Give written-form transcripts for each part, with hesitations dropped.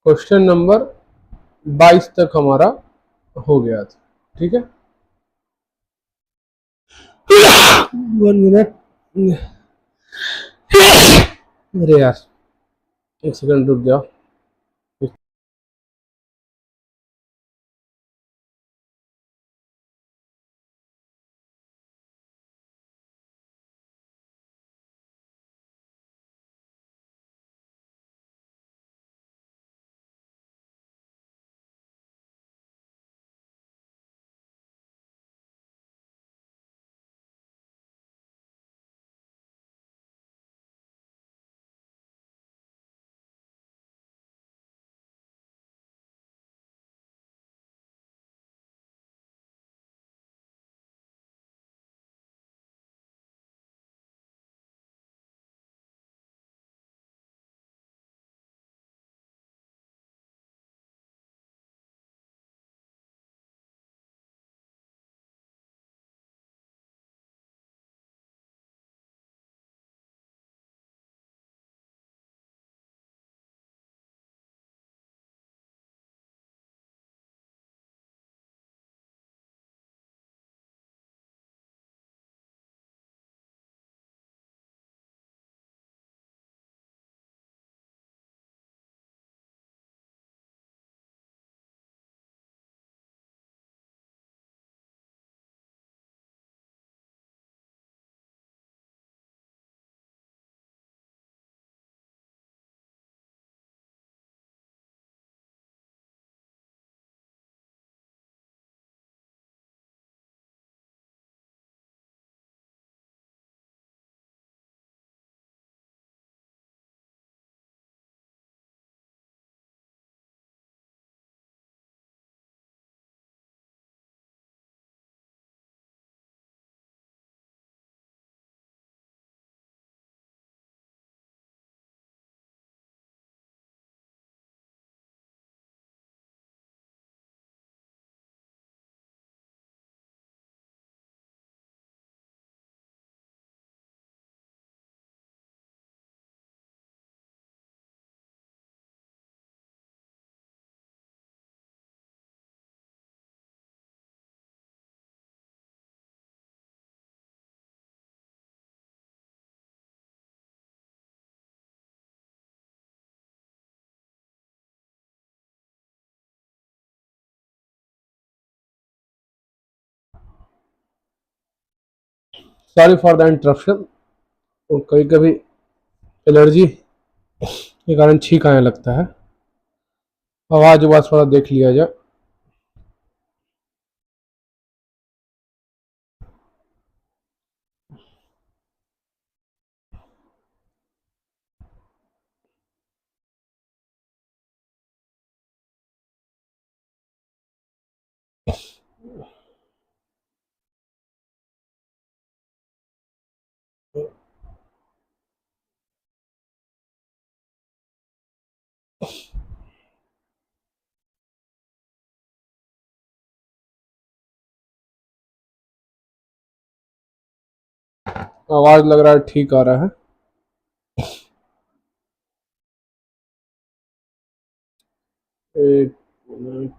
Question number 22 तक हमारा हो गया था। ठीक है, 1 मिनट। अरे यार, 1 सेकंड रुक जाओ। Sorry for the interruption. कभी कभी एलर्जी के कारण छींक आने लगता है। आवाज थोड़ा देख लिया जाए। आवाज लग रहा है ठीक आ रहा है। एक मिनट।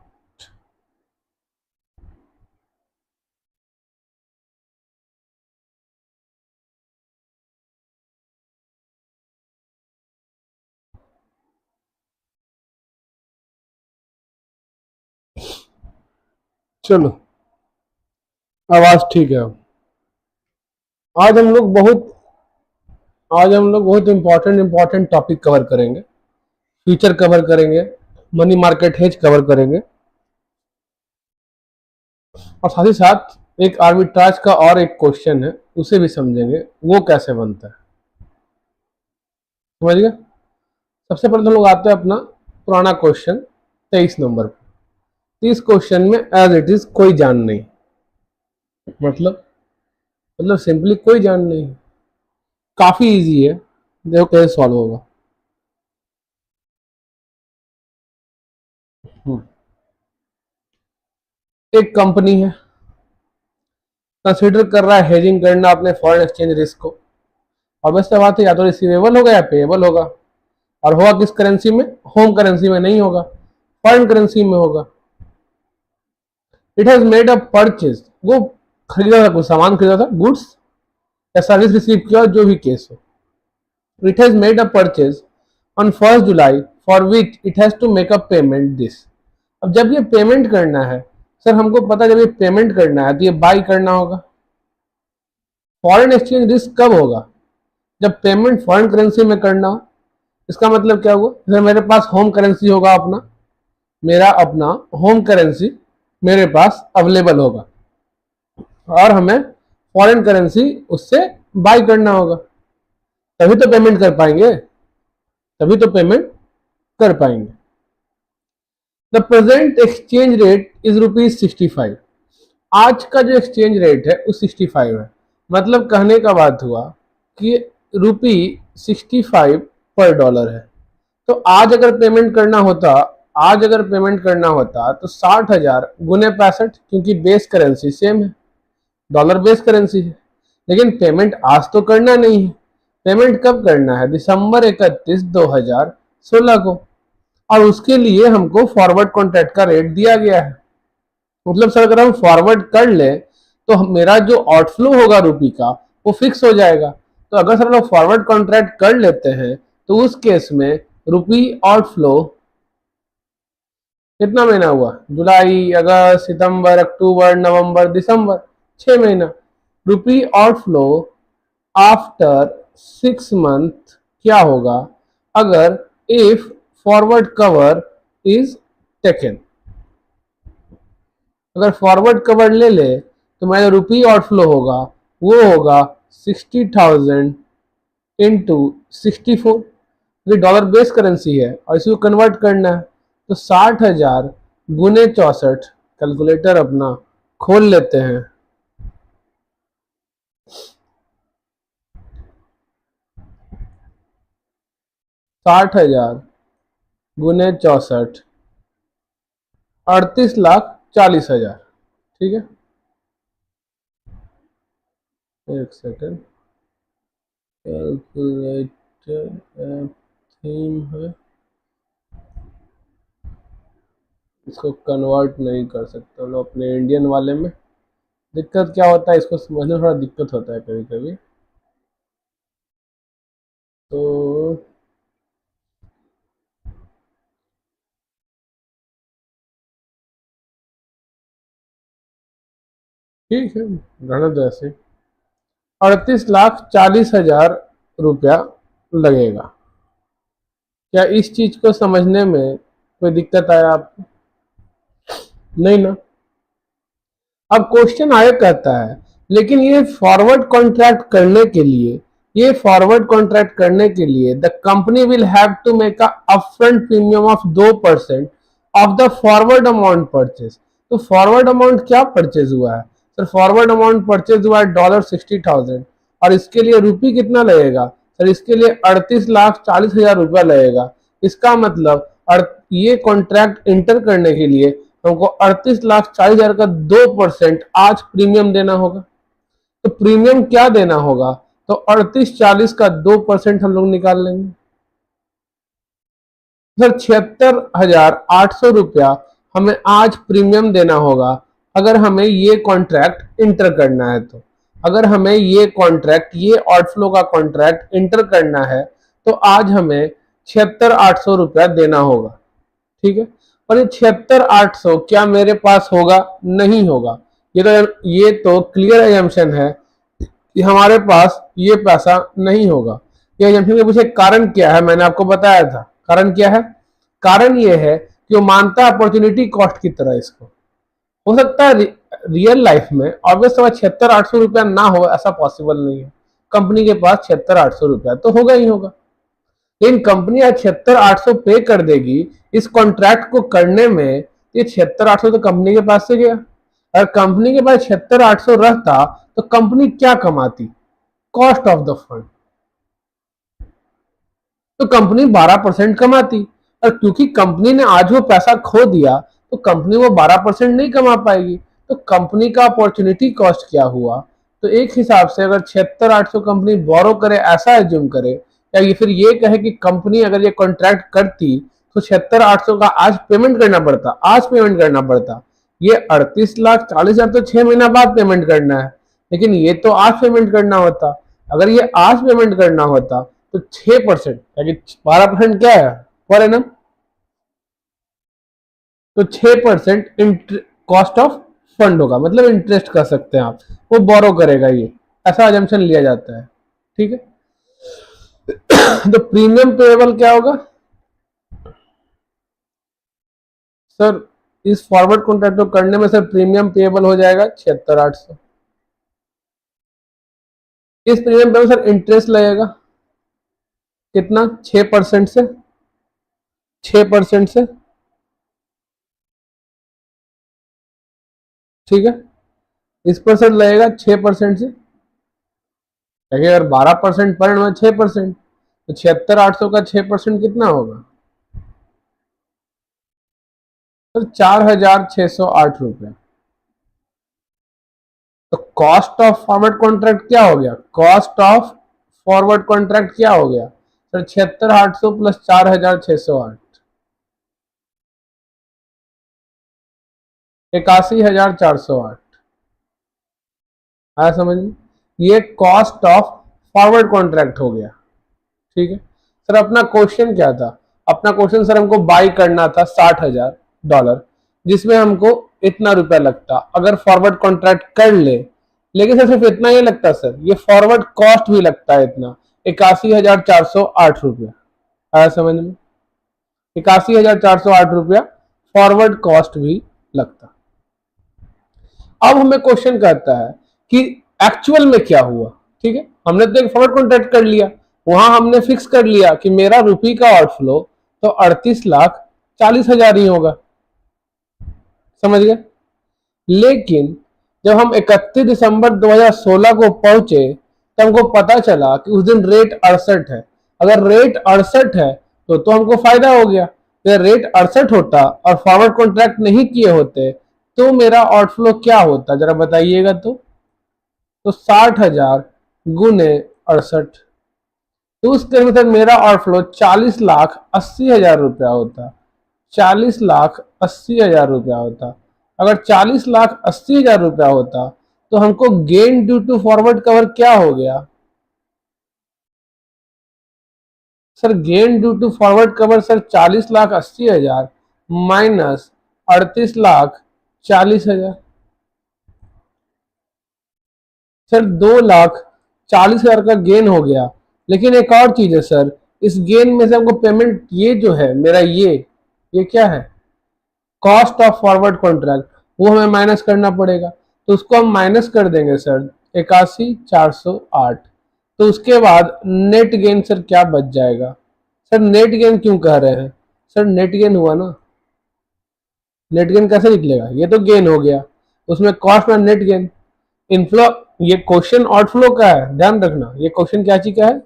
चलो, आवाज ठीक है अब। आज हम लोग बहुत आज हम लोग बहुत इंपॉर्टेंट इंपॉर्टेंट टॉपिक कवर करेंगे। फ्यूचर कवर करेंगे, मनी मार्केट हेज कवर करेंगे, और साथ ही साथ एक आर्बिट्राज का और एक क्वेश्चन है, उसे भी समझेंगे वो कैसे बनता है। समझ गए? सबसे पहले तो हम लोग आते हैं अपना पुराना क्वेश्चन 23 नंबर पर। इस क्वेश्चन में एज इट इज कोई जान नहीं, मतलब सिंपली कोई जान नहीं। काफी इजी है, देखो कैसे सॉल्व होगा। एक कंपनी है, कंसिडर कर रहा है हेजिंग करना अपने फॉरेन एक्सचेंज रिस्क को। ऑब्वियस बात है, या तो रिसीवेबल होगा या पेएबल होगा। और होगा किस करेंसी में? होम करेंसी में नहीं होगा, फॉरेन करेंसी में होगा। It has made a purchase, वो खरीदा था, कुछ सामान खरीदा था, गुड्स या सर्विस रिसीव किया, जो भी केस हो। It has made a purchase on 1 July for which it has to make a payment this. अब जब ये पेमेंट करना है, सर हमको पता है जब ये पेमेंट करना है तो ये बाई करना होगा। फॉरेन एक्सचेंज रिस्क कब होगा? जब पेमेंट फॉरेन करेंसी में करना हो। इसका मतलब क्या हुआ? जैसे मेरे पास होम करेंसी होगा अपना, मेरा अपना होम करेंसी मेरे पास अवेलेबल होगा और हमें फॉरेन करेंसी उससे बाई करना होगा, तभी तो पेमेंट कर पाएंगे, तभी तो पेमेंट कर पाएंगे। The present exchange rate is ₹65। आज का जो एक्सचेंज रेट है वो 65 है। मतलब कहने का बात हुआ कि ₹65 पर डॉलर है। तो आज अगर पेमेंट करना होता, आज अगर पेमेंट करना होता तो 60,000 गुने 65, क्योंकि बेस करेंसी सेम है, डॉलर बेस करेंसी है। लेकिन पेमेंट आज तो करना नहीं है, पेमेंट कब करना है? दिसंबर 31, 2016 को। और उसके लिए हमको फॉरवर्ड कॉन्ट्रैक्ट का रेट दिया गया है। मतलब सर अगर हम फॉरवर्ड कर ले तो मेरा जो आउटफ्लो होगा रुपी का वो फिक्स हो जाएगा। तो अगर सर लोग फॉरवर्ड कॉन्ट्रैक्ट कर लेते हैं तो उस केस में रुपी आउटफ्लो कितना महीना हुआ? जुलाई, अगस्त, सितंबर, अक्टूबर, नवंबर, दिसंबर, 6 महीना। रुपी आउटफ्लो आफ्टर 6 मंथ क्या होगा अगर if forward cover is taken? अगर फॉरवर्ड कवर ले ले तो मेरा रुपी आउटफ्लो होगा वो होगा 60,000 इंटू 64। ये डॉलर बेस करेंसी है और इसी को कन्वर्ट करना है तो 60,000 गुने 64। कैलकुलेटर अपना खोल लेते हैं। 60,000 गुने 64, 38,40,000। ठीक है, एक सेकेंड, कैलकुलेटर थीम है, इसको कन्वर्ट नहीं कर सकते हम लोग अपने इंडियन वाले में। दिक्कत क्या होता है, इसको समझने में थोड़ा दिक्कत होता है कभी कभी। तो ठीक है, रहने दो ऐसे। 38,40,000 रुपया लगेगा। क्या इस चीज को समझने में कोई दिक्कत आया आपको? नहीं ना। अब क्वेश्चन आया कहता है लेकिन ये फॉरवर्ड कॉन्ट्रैक्ट करने के लिए, ये फॉरवर्ड कॉन्ट्रैक्ट करने के लिए the company will have to make a upfront premium of 2% of the forward amount purchase. तो फॉरवर्ड अमाउंट क्या परचेज हुआ है? सर फॉरवर्ड अमाउंट परचेज हुआ है $60,000 और इसके लिए रुपी कितना लगेगा? सर इसके लिए 38,40,000 रुपया लगेगा। इसका मतलब ये कॉन्ट्रैक्ट इंटर करने के लिए हमको 38,40,000 का 2% आज प्रीमियम देना होगा। तो प्रीमियम क्या देना होगा? तो 38,40 का 2% हम लोग निकाल लेंगे। सर 76,800 रुपया हमें आज प्रीमियम देना होगा अगर हमें ये कॉन्ट्रैक्ट इंटर करना है। तो अगर हमें ये कॉन्ट्रैक्ट, ये आउटफ्लो का कॉन्ट्रैक्ट इंटर करना है तो आज हमें 76,800 रुपया देना होगा। ठीक है, और ये 76,800 क्या मेरे पास होगा? नहीं होगा। ये तो क्लियर एजम्पशन है कि हमारे पास ये पैसा नहीं होगा। ये एजम्पशन के पीछे कारण क्या है मैंने आपको बताया था। कारण क्या है? कारण ये है कि वो मानता है अपॉर्चुनिटी कॉस्ट की तरह इसको। हो सकता है रियल लाइफ में ऑब्वियस 76,800 रुपया ना हो, ऐसा पॉसिबल नहीं है। कंपनी के पास 76,800 रुपया तो होगा ही होगा, लेकिन कंपनी आज 76,800 पे कर देगी इस कॉन्ट्रैक्ट को करने में। ये 76,800 तो कंपनी के पास से गया। अगर कंपनी के पास 76,800 रहता तो कंपनी क्या कमाती? Cost of the fund. तो कंपनी 12% कमाती, और क्योंकि कंपनी ने आज वो पैसा खो दिया तो कंपनी वो 12% नहीं कमा पाएगी। तो कंपनी का अपॉर्चुनिटी कॉस्ट क्या हुआ? तो एक हिसाब से अगर 76,800 कंपनी बोरो करे, ऐसा एज्यूम करे या ये फिर ये कहे कि कंपनी अगर ये कॉन्ट्रैक्ट करती तो 76,800 का आज पेमेंट करना पड़ता, आज पेमेंट करना पड़ता। ये 38,40,000 तो 6 महीना बाद पेमेंट करना है, लेकिन ये तो आज पेमेंट करना होता। अगर ये आज पेमेंट करना होता तो 6%, 12% क्या है पर एनम, तो 6% कॉस्ट ऑफ फंड होगा, मतलब इंटरेस्ट कर सकते हैं आप, वो बोरो करेगा, ये ऐसा अजम्पशन लिया जाता है। ठीक है, तो प्रीमियम पेएबल क्या होगा सर, इस फॉरवर्ड कॉन्ट्रैक्ट को करने में सर प्रीमियम पेएबल हो जाएगा 76,800। इस प्रीमियम पे सर इंटरेस्ट लगेगा कितना, 6% से, 6% से। ठीक है, इस पर सर लगेगा 6% से, अगर 12% पर एनम 6%, तो 76,800 का 6% कितना होगा सर, 4,608 रुपये। तो कॉस्ट ऑफ फॉरवर्ड कॉन्ट्रैक्ट क्या हो गया, कॉस्ट ऑफ फॉरवर्ड कॉन्ट्रैक्ट क्या हो गया सर, 76,800 प्लस 4,608, 81,408। आया समझ में, ये कॉस्ट ऑफ फॉरवर्ड कॉन्ट्रैक्ट हो गया। ठीक है सर, अपना क्वेश्चन क्या था, अपना क्वेश्चन सर हमको बाई करना था $60,000, जिसमें हमको इतना रुपया लगता अगर फॉरवर्ड कॉन्ट्रैक्ट कर ले। लेकिन सर सिर्फ इतना ही लगता सर, ये फॉरवर्ड कॉस्ट भी लगता है इतना, 81,408 रुपया। आया समझ में, 81,408 रुपया फॉरवर्ड कॉस्ट भी लगता। अब हमें क्वेश्चन कहता है कि एक्चुअल में क्या हुआ। ठीक है, हमने तो एक फॉरवर्ड कॉन्ट्रैक्ट कर लिया, वहां हमने फिक्स कर लिया कि मेरा रुपी का आउटफ्लो तो 38,40,000 ही होगा, समझ गए। लेकिन जब हम 31 दिसंबर 2016 को पहुंचे तो हमको पता चला कि उस दिन रेट 68 है। अगर रेट 68 है तो हमको फायदा हो गया। अगर रेट 68 होता और फॉरवर्ड कॉन्ट्रैक्ट नहीं किए होते तो मेरा आउटफ्लो क्या होता, जरा बताइएगा। तो 60,000 गुने 68, तो उस केस में सर मेरा आउटफ्लो 40,80,000 रुपया होता, 40,80,000 रुपया होता। अगर 40,80,000 रुपया होता तो हमको gain due to forward cover क्या हो गया sir, gain due to forward cover sir 40,80,000 minus 38,40,000, sir 2,40,000 का गेन हो गया। लेकिन एक और चीज है सर, इस गेन में से हमको पेमेंट, ये जो है मेरा ये क्या है, कॉस्ट ऑफ फॉरवर्ड कॉन्ट्रैक्ट, वो हमें माइनस करना पड़ेगा। तो उसको हम माइनस कर देंगे सर, 81,408। तो उसके बाद नेट गेन सर क्या बच जाएगा सर, नेट गेन क्यों कह रहे हैं सर, नेट गेन हुआ ना, नेट गेन कैसे निकलेगा, ये तो गेन हो गया, उसमें कॉस्ट में नेट गेन। इनफ्लो, ये क्वेश्चन आउटफ्लो का है, ध्यान रखना, ये क्वेश्चन क्या चीज का है,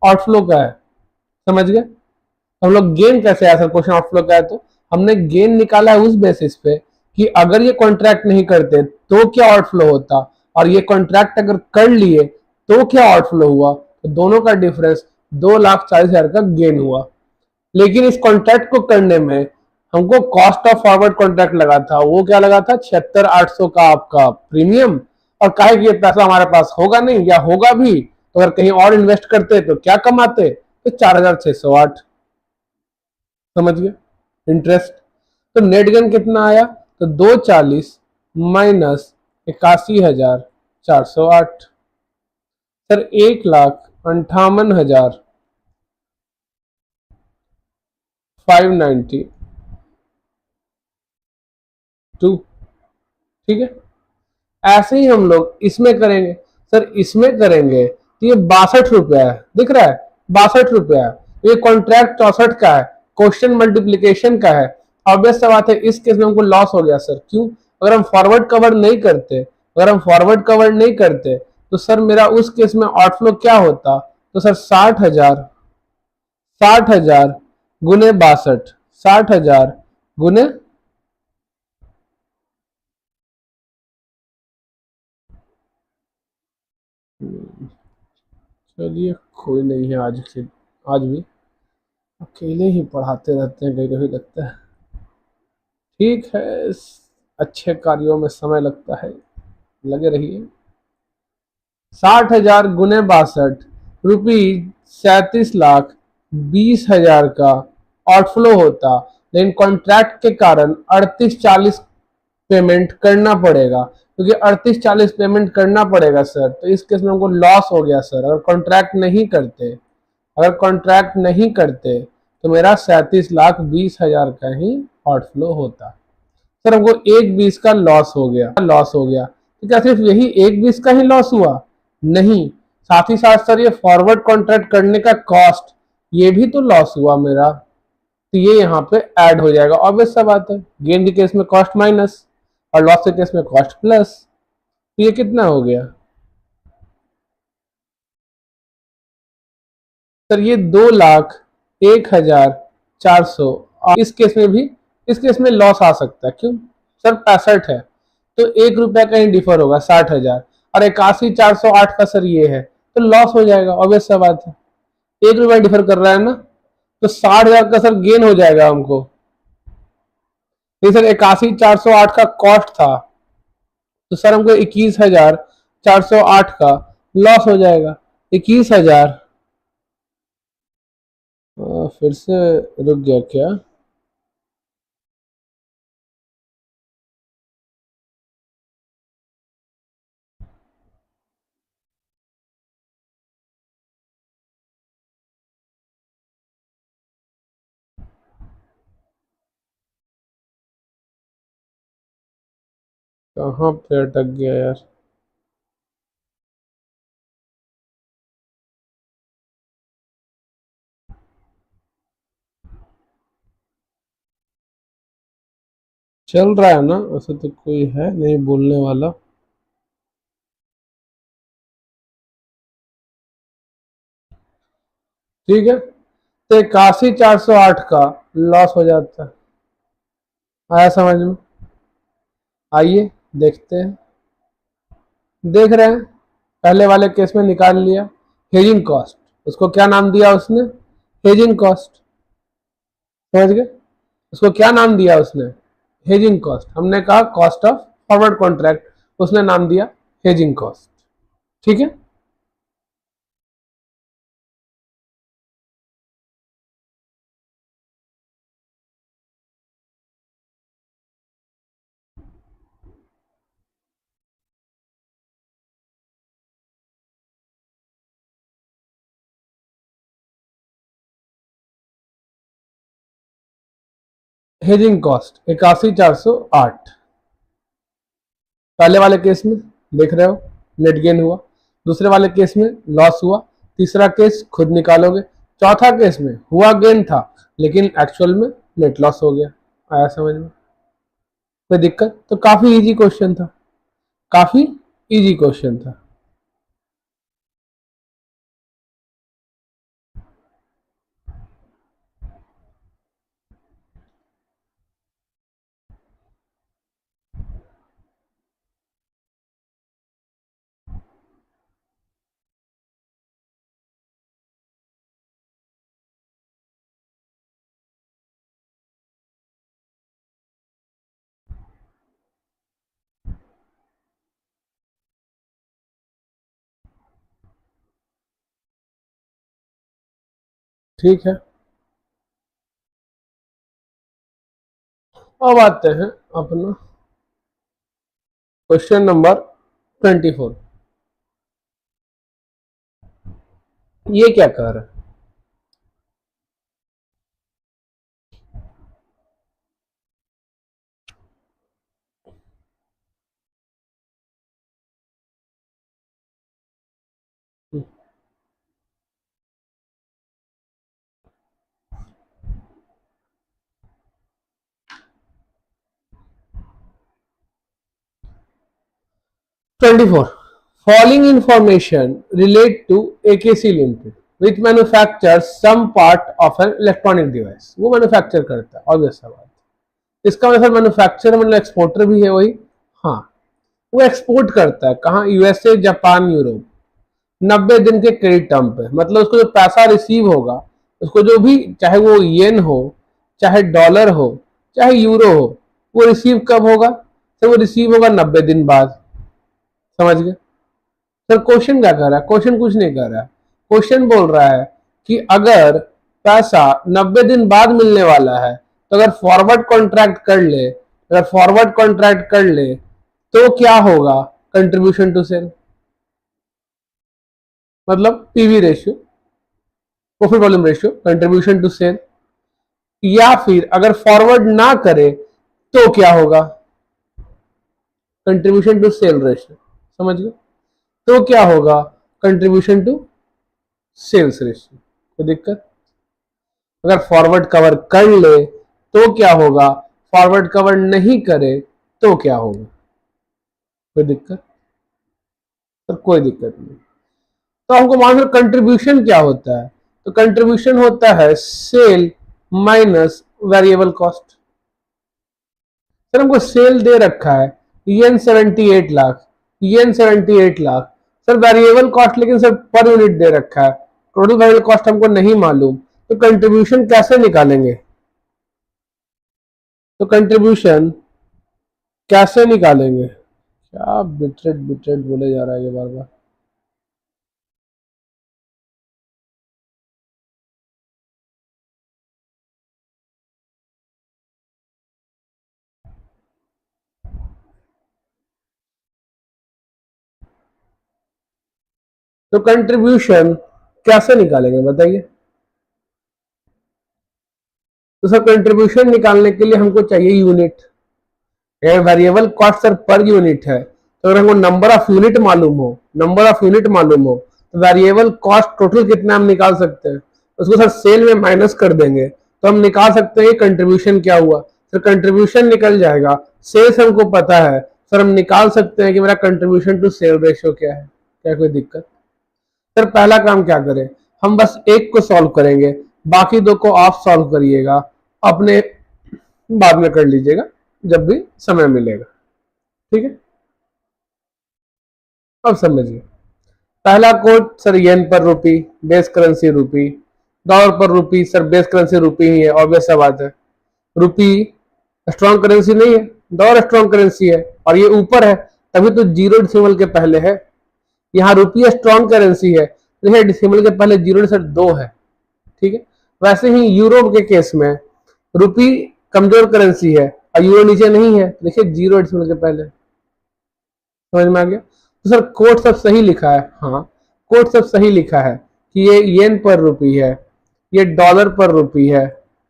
आउटफ्लो का है, समझ गए। हम लोग गेन कैसे आया सर, क्वेश्चन आउटफ्लो का है तो हमने गेन निकाला है उस बेसिस पे कि अगर ये कॉन्ट्रैक्ट नहीं करते तो क्या आउटफ्लो होता, और ये कॉन्ट्रैक्ट अगर कर लिए तो क्या आउटफ्लो हुआ, तो दोनों का डिफरेंस 2,40,000 का गेन हुआ। लेकिन इस कॉन्ट्रैक्ट को करने में हमको कॉस्ट ऑफ फॉरवर्ड कॉन्ट्रैक्ट लगा था, वो क्या लगा था, 76,800 का आपका प्रीमियम। और काहे कि ये पैसा हमारे पास होगा नहीं, या होगा भी तो अगर कहीं और इन्वेस्ट करते तो क्या कमाते, तो 4,608, समझ गए इंटरेस्ट। तो नेट गेन कितना आया, तो 240 माइनस 81,408, सर 1,58,592। ठीक है, ऐसे ही हम लोग इसमें करेंगे सर, इसमें करेंगे तो ये 62 रुपया है, दिख रहा है 62 रुपया है, ये कॉन्ट्रैक्ट 64 का है, क्वेश्चन मल्टीप्लीकेशन का है। ऑब्वियस सा बात है इस केस में हमको लॉस हो गया सर, क्यों, अगर हम फॉरवर्ड कवर नहीं करते, अगर हम फॉरवर्ड कवर नहीं करते तो सर मेरा उस केस में आउटफ्लो क्या होता, तो सर 60,000, 60,000 गुने 62, 60,000 गुने, चलिए कोई नहीं है आज के आज भी अकेले ही पढ़ाते रहते हैं, कहीं कभी लगता है। ठीक है, इस अच्छे कार्यों में समय लगता है, लगे रहिए। 60,000 गुने 62 रुपीज 37,20,000 का आउटफ्लो होता, लेकिन कॉन्ट्रैक्ट के कारण 38-40 पेमेंट करना पड़ेगा। क्योंकि 38-40 पेमेंट करना पड़ेगा सर, तो इस केस में हमको लॉस हो गया सर। अगर कॉन्ट्रैक्ट नहीं करते तो मेरा 37,20,000 का ही आउटफ्लो होता। सर हमको 1/20 का लॉस हो गया तो क्या सिर्फ यही 1/20 का ही लॉस हुआ? नहीं, साथ ही साथ सर ये फॉरवर्ड कॉन्ट्रैक्ट करने का कॉस्ट, ये भी तो लॉस हुआ मेरा, तो ये यहाँ पे ऐड हो जाएगा। ऑब्वियस सा बात है, गेन के केस में कॉस्ट माइनस और लॉस के केस में कॉस्ट प्लस, तो ये कितना हो गया सर? ये 2,01,400। इस केस में लॉस आ सकता है, क्यों सर? 65 है तो 1 रुपया का ही डिफर होगा, 60,000। और 81,408 का सर ये है, तो लॉस हो जाएगा, ऑब्वियस सा बात है। 1 रुपया डिफर कर रहा है ना, तो 60,000 का सर गेन हो जाएगा हमको। ये सर 81,408 का कॉस्ट था, तो सर हमको 21,408 का लॉस हो जाएगा। 21,000 फिर से रुक गया क्या? कहाँ पे अटक गया यार? चल रहा है ना, ऐसा तो कोई है नहीं बोलने वाला। ठीक है, तो 81,408 का लॉस हो जाता है। आया समझ में? आइए देखते हैं। देख रहे हैं, पहले वाले केस में निकाल लिया हेजिंग कॉस्ट, उसको क्या नाम दिया उसने? Hedging cost. समझ गए? उसको क्या नाम दिया उसने? Hedging cost. हमने कहा कॉस्ट ऑफ फॉरवर्ड कॉन्ट्रैक्ट, उसने नाम दिया हेजिंग कॉस्ट। ठीक है, हेजिंग कॉस्ट 81,408 पहले वाले केस में, देख रहे हो, नेट गेन हुआ। दूसरे वाले केस में लॉस हुआ। तीसरा केस खुद निकालोगे। चौथा केस में हुआ गेन था, लेकिन एक्चुअल में नेट लॉस हो गया। आया समझ में? कोई दिक्कत? तो काफी इजी क्वेश्चन था, काफी इजी क्वेश्चन था। ठीक है, अब आते हैं अपना क्वेश्चन नंबर 24। ये क्या कह रहा है? 24. Following information relate to AKC Limited, which manufactures some part of an electronic device. वो मैन्युफैक्चर करता है, ऑब्वियस सा बात। इसका मतलब मैन्युफैक्चर मतलब एक्सपोर्टर भी है वही। हाँ, वो एक्सपोर्ट करता है कहाँ? USA, Japan, Europe. 90 दिन के क्रेडिट टर्म पे, मतलब उसको जो पैसा रिसीव होगा उसको जो भी, चाहे वो येन हो, चाहे डॉलर हो, चाहे यूरो हो, वो रिसीव कब होगा? तो वो रिसीव होगा 90 दिन बाद। समझ गए सर? क्वेश्चन क्या कर रहा है? क्वेश्चन कुछ नहीं कर रहा है। क्वेश्चन बोल रहा है कि अगर पैसा 90 दिन बाद मिलने वाला है, तो अगर फॉरवर्ड कॉन्ट्रैक्ट कर ले, अगर फॉरवर्ड कॉन्ट्रैक्ट कर ले तो क्या होगा कंट्रीब्यूशन टू सेल, मतलब PV ratio, profit volume ratio, contribution to sale. या फिर अगर फॉरवर्ड ना करे तो क्या होगा? Contribution to sale ratio. समझ गए? तो क्या होगा? Contribution to sales ratio. कोई दिक्कत? अगर फॉरवर्ड कवर कर ले तो क्या होगा? फॉरवर्ड कवर नहीं करे तो क्या होगा? कोई दिक्कत? तो कोई दिक्कत नहीं। तो हमको मान लो कंट्रीब्यूशन क्या होता है? तो कंट्रीब्यूशन होता है sale minus variable cost. Sir हमको सेल दे रखा है yen 78 lakh, yen 78 lakh. Sir variable cost लेकिन सर पर यूनिट दे रखा है, टोटल वेरिएबल कॉस्ट हमको नहीं मालूम, तो कंट्रीब्यूशन कैसे निकालेंगे? तो कंट्रीब्यूशन कैसे निकालेंगे? क्या बिटरेट बिटरेट बोले जा रहा है ये बार बार। तो कंट्रीब्यूशन कैसे निकालेंगे बताइए? तो सर कंट्रीब्यूशन निकालने के लिए हमको चाहिए unit. Variable cost sir per unit है, तो अगर हमको नंबर ऑफ यूनिट मालूम हो, नंबर ऑफ यूनिट मालूम हो, तो वेरिएबल कॉस्ट टोटल कितना हम निकाल सकते हैं, उसको सर सेल में माइनस कर देंगे तो हम निकाल सकते हैं कंट्रीब्यूशन क्या हुआ। सर कंट्रीब्यूशन निकल जाएगा, सेल्स हमको पता है, सर हम निकाल सकते हैं कि मेरा कंट्रीब्यूशन टू सेल रेशियो क्या है। क्या कोई दिक्कत? सर पहला काम क्या करें, हम बस एक को सॉल्व करेंगे, बाकी दो को आप सॉल्व करिएगा, अपने बाद में कर लीजिएगा जब भी समय मिलेगा। ठीक है? अब समझिए, पहला कोड सर येन पर रूपी, बेस करेंसी रूपी। डॉलर पर रूपी, सर बेस करेंसी रूपी ही है, ऑब्वियस सा बात है। रूपी स्ट्रॉन्ग करेंसी नहीं है, डॉलर स्ट्रॉन्ग करेंसी है, और ये ऊपर है तभी तो जीरो डिसिमल के पहले है। यहाँ रूपी स्ट्रॉन्ग करेंसी है, देखिए डिसिमल के पहले जीरो सर 2 है। ठीक है? वैसे ही यूरो के केस में रूपी कमजोर करेंसी है और यूरो नीचे नहीं है, देखिए जीरो डिसिमल के पहले। समझ में आ गया? तो सर कोड सब सही लिखा है, हाँ कोड सब सही लिखा है कि ये येन पर रूपी है, ये डॉलर पर रूपी है,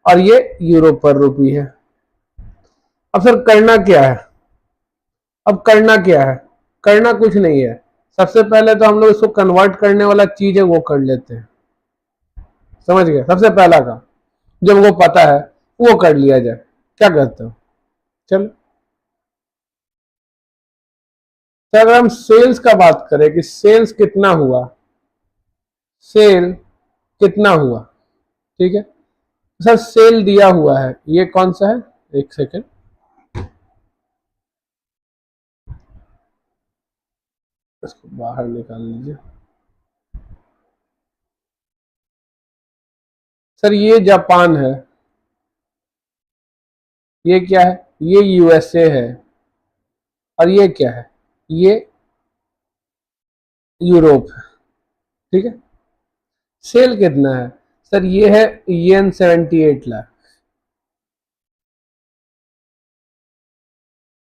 और ये यूरो पर रूपी है। अब सर करना क्या है? अब करना क्या है? करना कुछ नहीं है, सबसे पहले तो हम लोग इसको कन्वर्ट करने वाला चीज है वो कर लेते हैं। समझ गए? सबसे पहला काम जो हमको पता है वो कर लिया जाए। क्या कहते हो? चलो, तो अगर हम सेल्स का बात करें कि सेल्स कितना हुआ, सेल कितना हुआ, ठीक है? सर सेल दिया हुआ है, ये कौन सा है, एक सेकेंड, इसको बाहर निकाल लीजिए। सर ये जापान है, ये क्या है, ये यूएसए है, और ये क्या है, ये यूरोप है। ठीक है? सेल कितना है? सर ये है येन 78 लाख।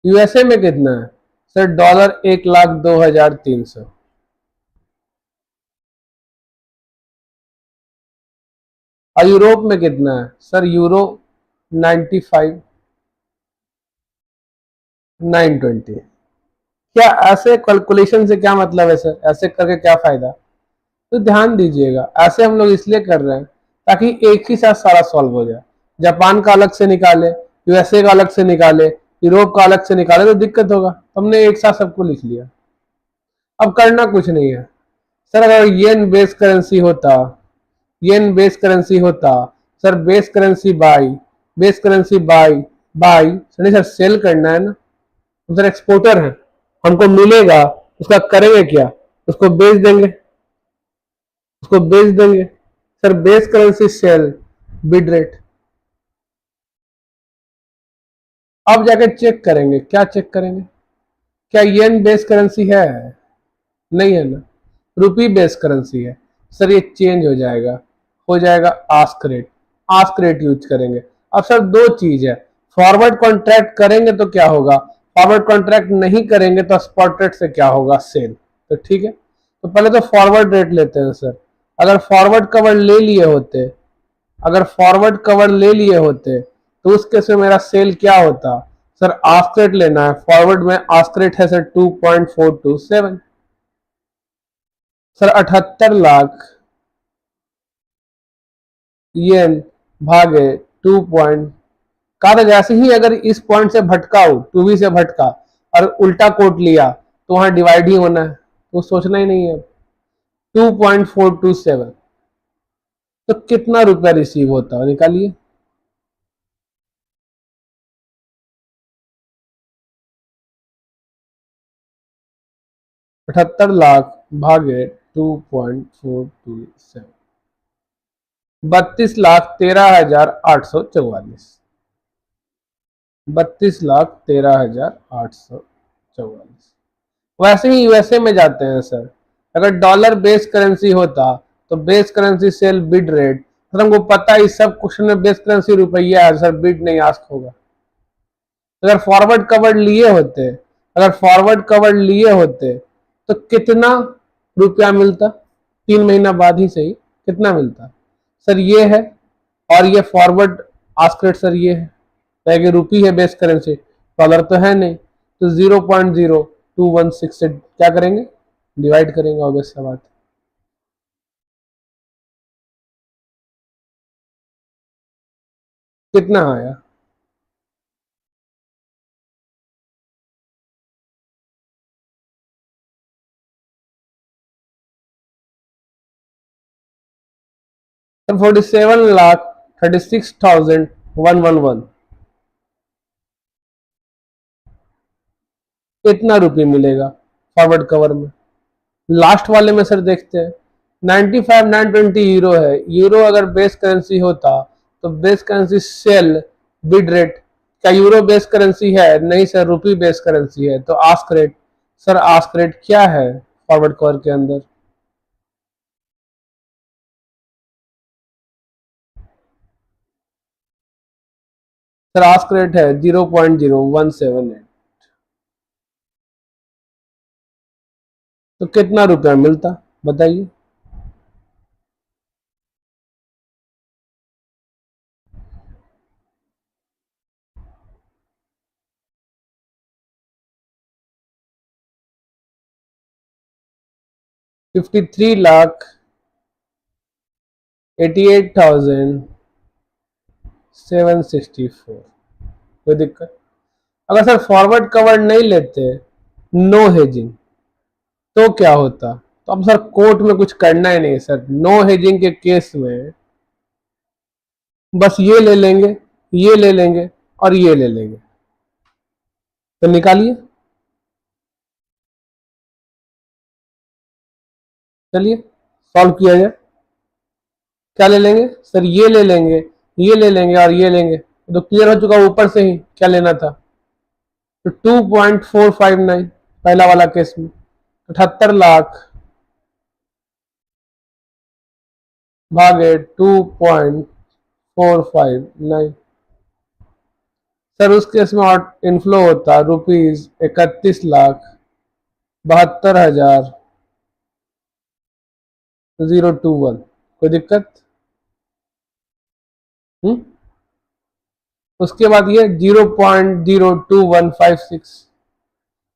यूएसए में कितना है? Sir dollar 1,02,300। और यूरोप में कितना है? Sir euro 95,920। क्या ऐसे कैलकुलेशन से क्या मतलब है सर, ऐसे करके क्या फायदा? तो ध्यान दीजिएगा, ऐसे हम लोग इसलिए कर रहे हैं ताकि एक ही साथ सारा सॉल्व हो जाए। जापान का अलग से निकाले, यूएसए का अलग से निकाले, यूरोप का अलग से निकाले तो दिक्कत होगा, हमने एक साथ सबको लिख लिया। अब करना कुछ नहीं है सर, अगर येन बेस करेंसी होता, येन बेस करेंसी होता, sir base currency by, base currency by, by sir नहीं सर सेल करना है ना, हम सर एक्सपोर्टर हैं, हमको मिलेगा, उसका करेंगे क्या, उसको बेच देंगे, उसको बेच देंगे। Sir base currency sell bid rate. अब जाकर चेक करेंगे, क्या चेक करेंगे, क्या येन बेस करेंसी है, नहीं है ना, रुपी बेस करेंसी है। सर ये चेंज हो जाएगा ask rate, ask rate use करेंगे। अब सर दो चीज है, फॉरवर्ड कॉन्ट्रैक्ट करेंगे तो क्या होगा, फॉरवर्ड कॉन्ट्रैक्ट नहीं करेंगे तो स्पॉट रेट से क्या होगा, सेल। तो ठीक है, तो पहले तो फॉरवर्ड रेट लेते हैं सर। अगर फॉरवर्ड कवर ले लिए होते, अगर फॉरवर्ड कवर ले लिए होते तो उस केस में मेरा सेल क्या होता, सर आस्क रेट लेना है, फॉरवर्ड में आस्क रेट है सर 2.427, सर 78 लाख येन भागे 2 पॉइंट, कहा था जैसे ही अगर इस पॉइंट से भटका हो, 2v से भटका और उल्टा कोट लिया तो वहां डिवाइड ही होना है, तो सोचना ही नहीं है। 2.427 तो कितना रुपया रिसीव होता है, निकालिए। अठहत्तर लाख भागे 2.427, 32,13,844, 32,13,844। वैसे ही यूएसए में जाते हैं सर। अगर डॉलर बेस करेंसी होता तो base currency sell bid rate, sir हमको पता है इस सब क्वेश्चन में बेस करेंसी रुपया है सर, बिड नहीं आस्क होगा। अगर फॉरवर्ड कवर लिए होते, अगर फॉरवर्ड कवर लिए होते तो कितना रुपया मिलता, 3 महीना बाद ही सही, कितना मिलता सर, ये है और ये फॉरवर्ड आस्क रेट सर ये है, कि रुपी है बेस करेंसी, डॉलर तो है नहीं, तो 0.0216 से क्या करेंगे, डिवाइड करेंगे, ऑब्वियस सा बात। कितना आया, सर 47,36,111, इतना रुपये मिलेगा फॉरवर्ड कवर में। लास्ट वाले में सर देखते हैं, 95,920 यूरो है, यूरो अगर बेस करेंसी होता तो base currency sell bid rate, क्या यूरो बेस करेंसी है, नहीं सर रुपी बेस करेंसी है, तो ask rate, sir ask rate क्या है फॉरवर्ड कवर के अंदर, सर आस्क रेट है 0.0178, तो कितना रुपया मिलता बताइए। $53,88,764, कोई दिक्कत। अगर सर फॉरवर्ड कवर नहीं लेते, नो हेजिंग, तो क्या होता, तो अब सर कोर्ट में कुछ करना ही नहीं सर, नो हेजिंग के केस में बस ये ले लेंगे, ये ले लेंगे और ये ले लेंगे, तो निकालिए, चलिए सॉल्व किया जाए। क्या ले लेंगे सर, ये ले लेंगे, ये ले लेंगे और ये लेंगे, तो क्लियर हो चुका ऊपर से ही क्या लेना था, तो 2.459 पहला वाला केस में, 78 लाख भागे 2.459, सर उस केस में इनफ्लो होता ₹31,72,021, कोई दिक्कत। उसके बाद ये 0.02156,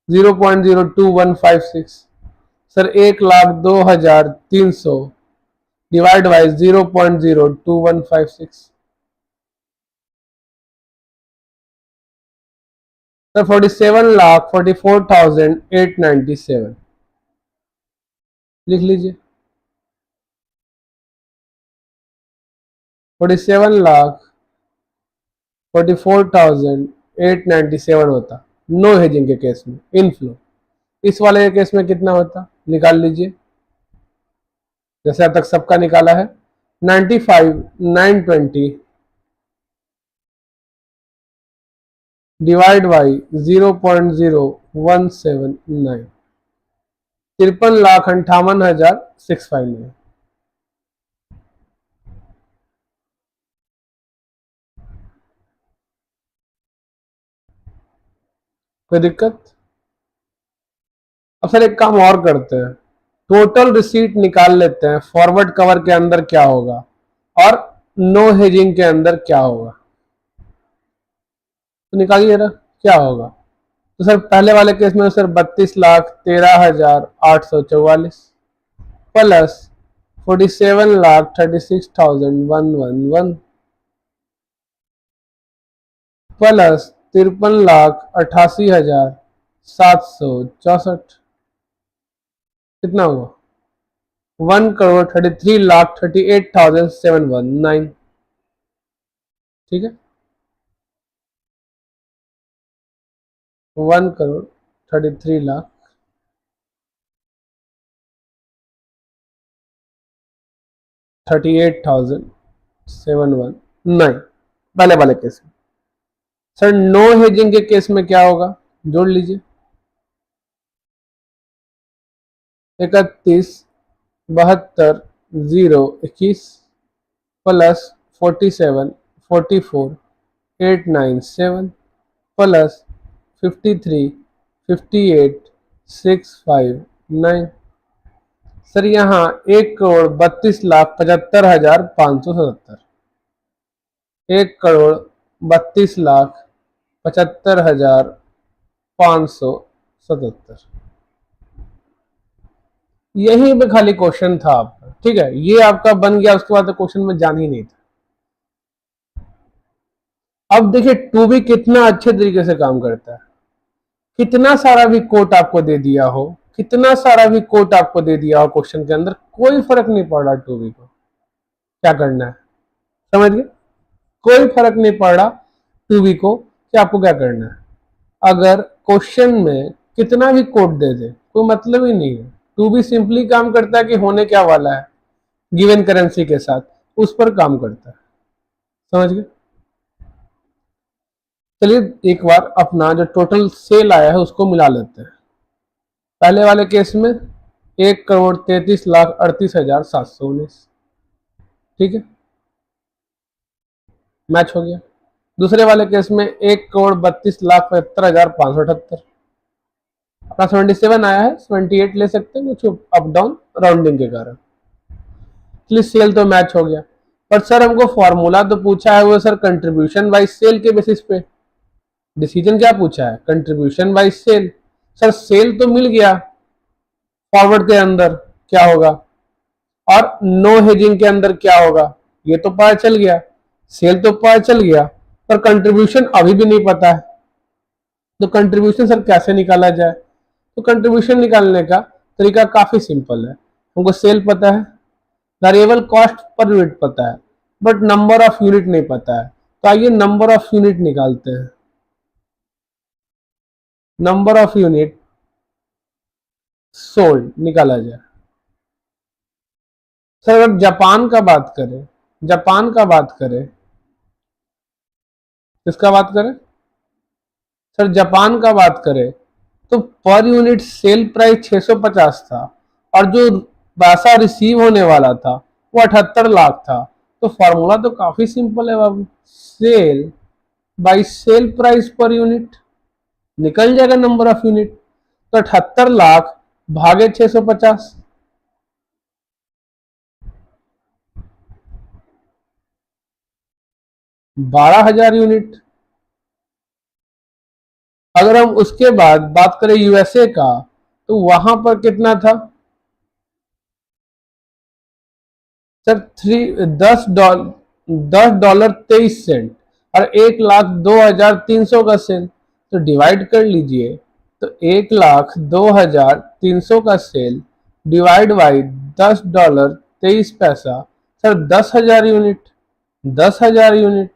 0.02156, सर 1,02,300 डिवाइड बाई 0.02156, सर 47,44,897, लिख लीजिए, 47,44,897 होता नो हेजिंग के केस में इनफ्लो। इस वाले केस में कितना होता, निकाल लीजिए, जैसे अब तक सबका निकाला है, 95,920 डिवाइड बाई 0.0179, 53,58,659। कोई दिक्कत? अब सर एक काम और करते हैं, टोटल रिसीट निकाल लेते हैं, फॉरवर्ड कवर के अंदर क्या होगा और नो हेजिंग के अंदर क्या होगा। तो निकालिए ना क्या होगा। तो सर पहले वाले केस में सर 32,13,844 प्लस 47,36,111 प्लस 53,88,764, कितना हुआ? 1,33,38,719। ठीक है, 1,33,38,719। पहले वाले केस में। सर नो हेजिंग के केस में क्या होगा, जोड़ लीजिए। 31, 72, 0, 21 प्लस 47, 44, 897 प्लस 53, 58, 659। सर यहाँ 1,32,75,577, 1,32,75,577। यही पे खाली क्वेश्चन था आपका, ठीक है, ये आपका बन गया, उसके बाद तो क्वेश्चन में जान ही नहीं था। अब देखिए टू बी कितना अच्छे तरीके से काम करता है। कितना सारा भी कोट आपको दे दिया हो, कितना सारा भी कोट आपको दे दिया हो क्वेश्चन के अंदर, कोई फर्क नहीं पड़ रहा टू बी को क्या करना है, समझ गए? कोई फर्क नहीं पड़ रहा टू बी को कि आपको क्या करना है। अगर क्वेश्चन में कितना भी कोट दे दे कोई मतलब ही नहीं है। टू बी सिंपली काम करता है कि होने क्या वाला है गिवन करेंसी के साथ, उस पर काम करता है, समझ गए? चलिए एक बार अपना जो टोटल सेल आया है उसको मिला लेते हैं। पहले वाले केस में 1,33,38,719, ठीक है, मैच हो गया। दूसरे वाले केस में 1,32,75,578, अपना 77 आया है, 78 ले सकते हैं, कुछ अप डाउन राउंडिंग के कारण। चलिए सेल तो मैच हो गया, पर सर हमको फॉर्मूला तो पूछा है वो सर कंट्रीब्यूशन बाई सेल के बेसिस पे। डिसीजन क्या पूछा है, contribution by sale. Sir sale तो मिल गया, फॉरवर्ड के अंदर क्या होगा और नो हेजिंग के अंदर क्या होगा ये तो पता चल गया, सेल तो पता चल गया, पर कंट्रीब्यूशन अभी भी नहीं पता है। तो कंट्रीब्यूशन सर कैसे निकाला जाए? तो कंट्रीब्यूशन निकालने का तरीका काफी सिंपल है। हमको सेल पता है, वेरिएबल कॉस्ट पर यूनिट पता है, बट नंबर ऑफ यूनिट नहीं पता है। तो आइए नंबर ऑफ यूनिट निकालते हैं। नंबर ऑफ यूनिट सोल्ड निकाला जाए। सर अगर जापान का बात करें, जापान का बात करें, किसका बात करें? सर जापान का बात करें तो पर यूनिट सेल प्राइस 650 था और जो पैसा रिसीव होने वाला था वो 78 लाख था। तो फॉर्मूला तो काफी सिंपल है बाबू, sale by sale price per unit, निकल जाएगा नंबर ऑफ यूनिट। तो 78 लाख भागे 650, 12,000 यूनिट। अगर हम उसके बाद बात करें यूएसए का तो वहां पर कितना था सर? $10.23 और 1,02,300 का सेल। तो डिवाइड कर लीजिए, तो 1,02,300 का sale divide by $10.23, sir 10,000 unit, 10,000 unit.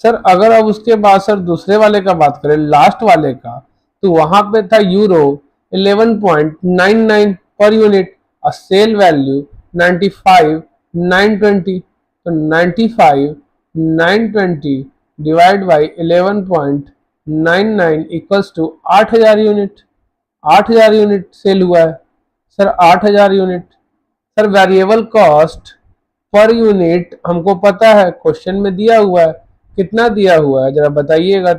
Sir अगर अब उसके बाद सर दूसरे वाले का बात करें, लास्ट वाले का, तो वहां पे था यूरो 11.99 पर यूनिट, और सेल वैल्यू 95,920, तो 95,920 divide by 11.99 equals to 8,000 unit. 8,000 unit sale हुआ है sir, 8,000 unit. Sir variable cost per unit हमको पता है, क्वेश्चन में दिया हुआ है, कितना दिया हुआ है जरा बताइएगा।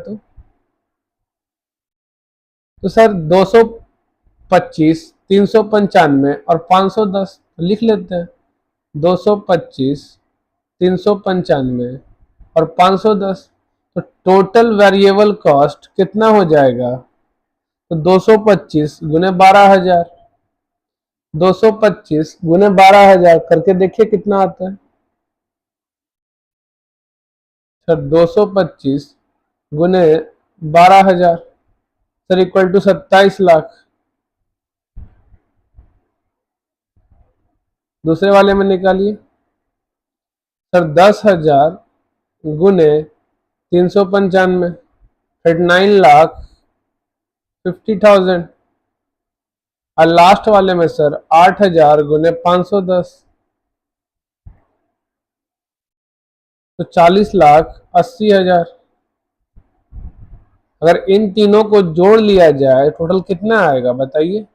तो सर 225, 395 और 510 लिख लेते हैं। 225, 395 और 510, तो टोटल वेरिएबल कॉस्ट कितना हो जाएगा? तो 225 गुने 12,000, 225 गुने 12,000 करके देखिए कितना आता है। सर 225 गुने 12,000 सर इक्वल टू 27 लाख। दूसरे वाले में निकालिए सर, 10,000 गुने 395, 39,50,000। और लास्ट वाले में सर 8,000 गुने 510, तो 40,80,000। अगर इन तीनों को जोड़ लिया जाए टोटल कितना आएगा बताइए।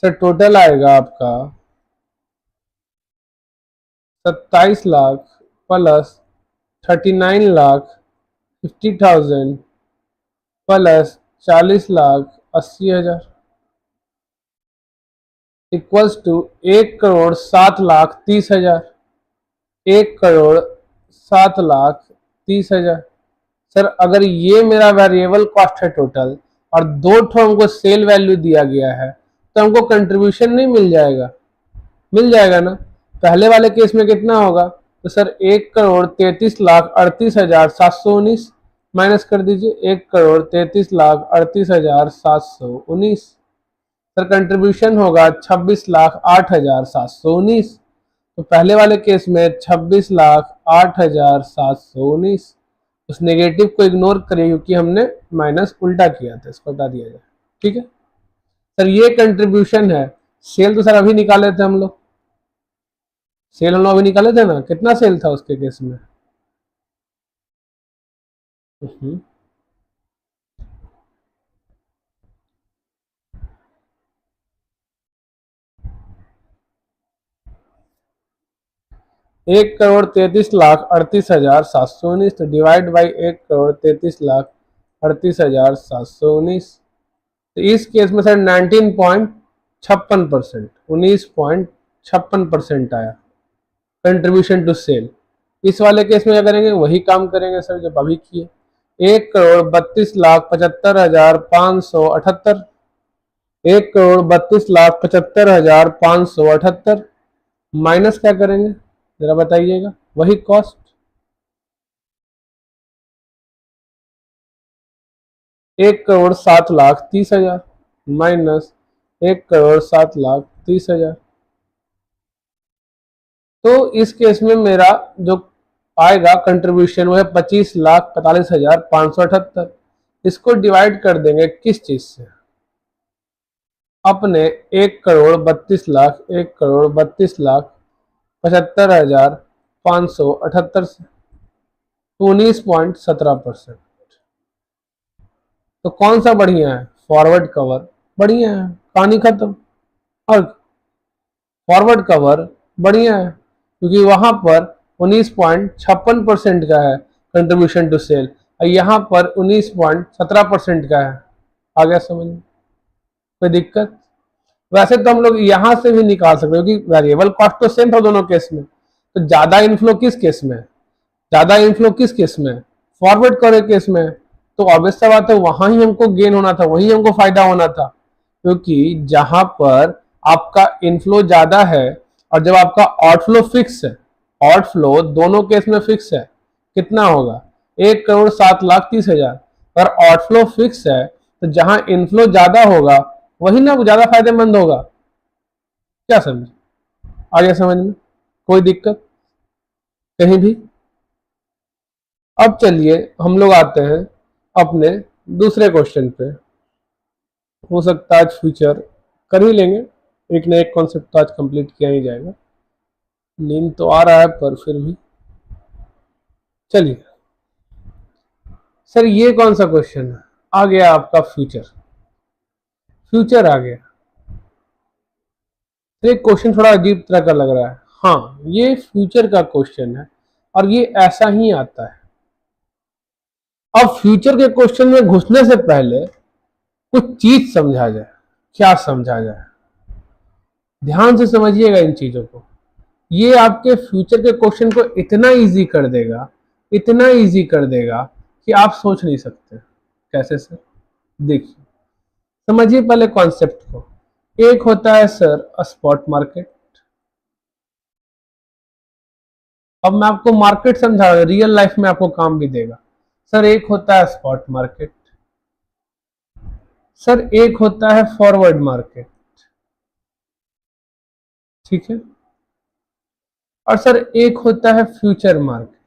सर टोटल आएगा आपका 27 lakh plus 39,50,000 plus 40,80,000 equals to 1,07,30,000। 1,07,30,000। Sir अगर ये मेरा वेरिएबल कॉस्ट है टोटल, और दो ठो हमको सेल वैल्यू दिया गया है, तो हमको कंट्रीब्यूशन नहीं मिल जाएगा? मिल जाएगा ना। पहले वाले केस में कितना होगा? तो सर 1,33,38,719 माइनस कर दीजिए, 1,33,38,719। सर कंट्रीब्यूशन होगा 26,08,719। तो पहले वाले केस में 26,08,719। उस नेगेटिव को इग्नोर करिए क्योंकि हमने माइनस उल्टा किया था, इसको बता दिया जाए। ठीक है सर, ये कंट्रीब्यूशन है। सेल तो सर अभी निकाले थे हम लोग, सेल हम लोग अभी निकाले थे ना, कितना सेल था उसके केस में? हम्म, 1,33,38,719, तो डिवाइड बाई 1,33,38,719। तो इस केस में सर 19.56%, 19.56% आया कंट्रीब्यूशन टू सेल। इस वाले केस में क्या करेंगे? वही काम करेंगे सर जब अभी किए। 1,32,75,578, 1,32,75,578 माइनस क्या करेंगे जरा बताइएगा, वही कॉस्ट। 1,07,30,000 माइनस 1,07,30,000। तो इस केस में मेरा जो आएगा कंट्रीब्यूशन वो है 25,45,578। इसको डिवाइड कर देंगे किस चीज से? अपने 1,32,00,000, 1,32,75,578 से, 19.17%। तो कौन सा बढ़िया है? फॉरवर्ड कवर बढ़िया है, कहानी खत्म। और फॉरवर्ड कवर बढ़िया है क्योंकि वहां पर 19.56% का है कंट्रीब्यूशन टू सेल, और यहाँ पर 19.17% का है। आ गया समझ में? कोई दिक्कत? वैसे तो हम लोग यहां से भी निकाल सकते हो क्योंकि वेरिएबल कॉस्ट तो सेम था दोनों केस में। तो ज्यादा इनफ्लो किस केस में? ज्यादा इनफ्लो किस केस में? फॉरवर्ड करे केस में। तो ऑब्वियस सा बात है, वहां ही हमको गेन होना था, वहीं हमको फायदा होना था, क्योंकि जहां पर आपका इनफ्लो ज्यादा है और जब आपका आउटफ्लो फिक्स है, आउटफ्लो दोनों केस में फिक्स है, कितना होगा? 1,07,30,000। अगर आउटफ्लो फिक्स है तो जहां इनफ्लो ज्यादा होगा वही ना ज्यादा फायदेमंद होगा। क्या समझ आ गया समझ में? कोई दिक्कत कहीं भी? अब चलिए हम लोग आते हैं अपने दूसरे क्वेश्चन पे। हो सकता है आज फ्यूचर कर ही लेंगे, एक ना एक कॉन्सेप्ट तो आज कंप्लीट किया ही जाएगा। नींद तो आ रहा है पर फिर भी चलिए। सर ये कौन सा क्वेश्चन है, आ गया आपका फ्यूचर, फ्यूचर आ गया। ये क्वेश्चन थोड़ा अजीब तरह का लग रहा है। हाँ, ये फ्यूचर का क्वेश्चन है और ये ऐसा ही आता है। अब फ्यूचर के क्वेश्चन में घुसने से पहले कुछ चीज समझा जाए। क्या समझा जाए, ध्यान से समझिएगा इन चीजों को। ये आपके फ्यूचर के क्वेश्चन को इतना इजी कर देगा, इतना इजी कर देगा कि आप सोच नहीं सकते। कैसे सर, देखिए समझिए पहले कॉन्सेप्ट को। एक होता है सर स्पॉट मार्केट। अब मैं आपको मार्केट समझा रहा हूं, रियल लाइफ में आपको काम भी देगा। सर एक होता है स्पॉट मार्केट, सर एक होता है फॉरवर्ड मार्केट, ठीक है, और सर एक होता है फ्यूचर मार्केट।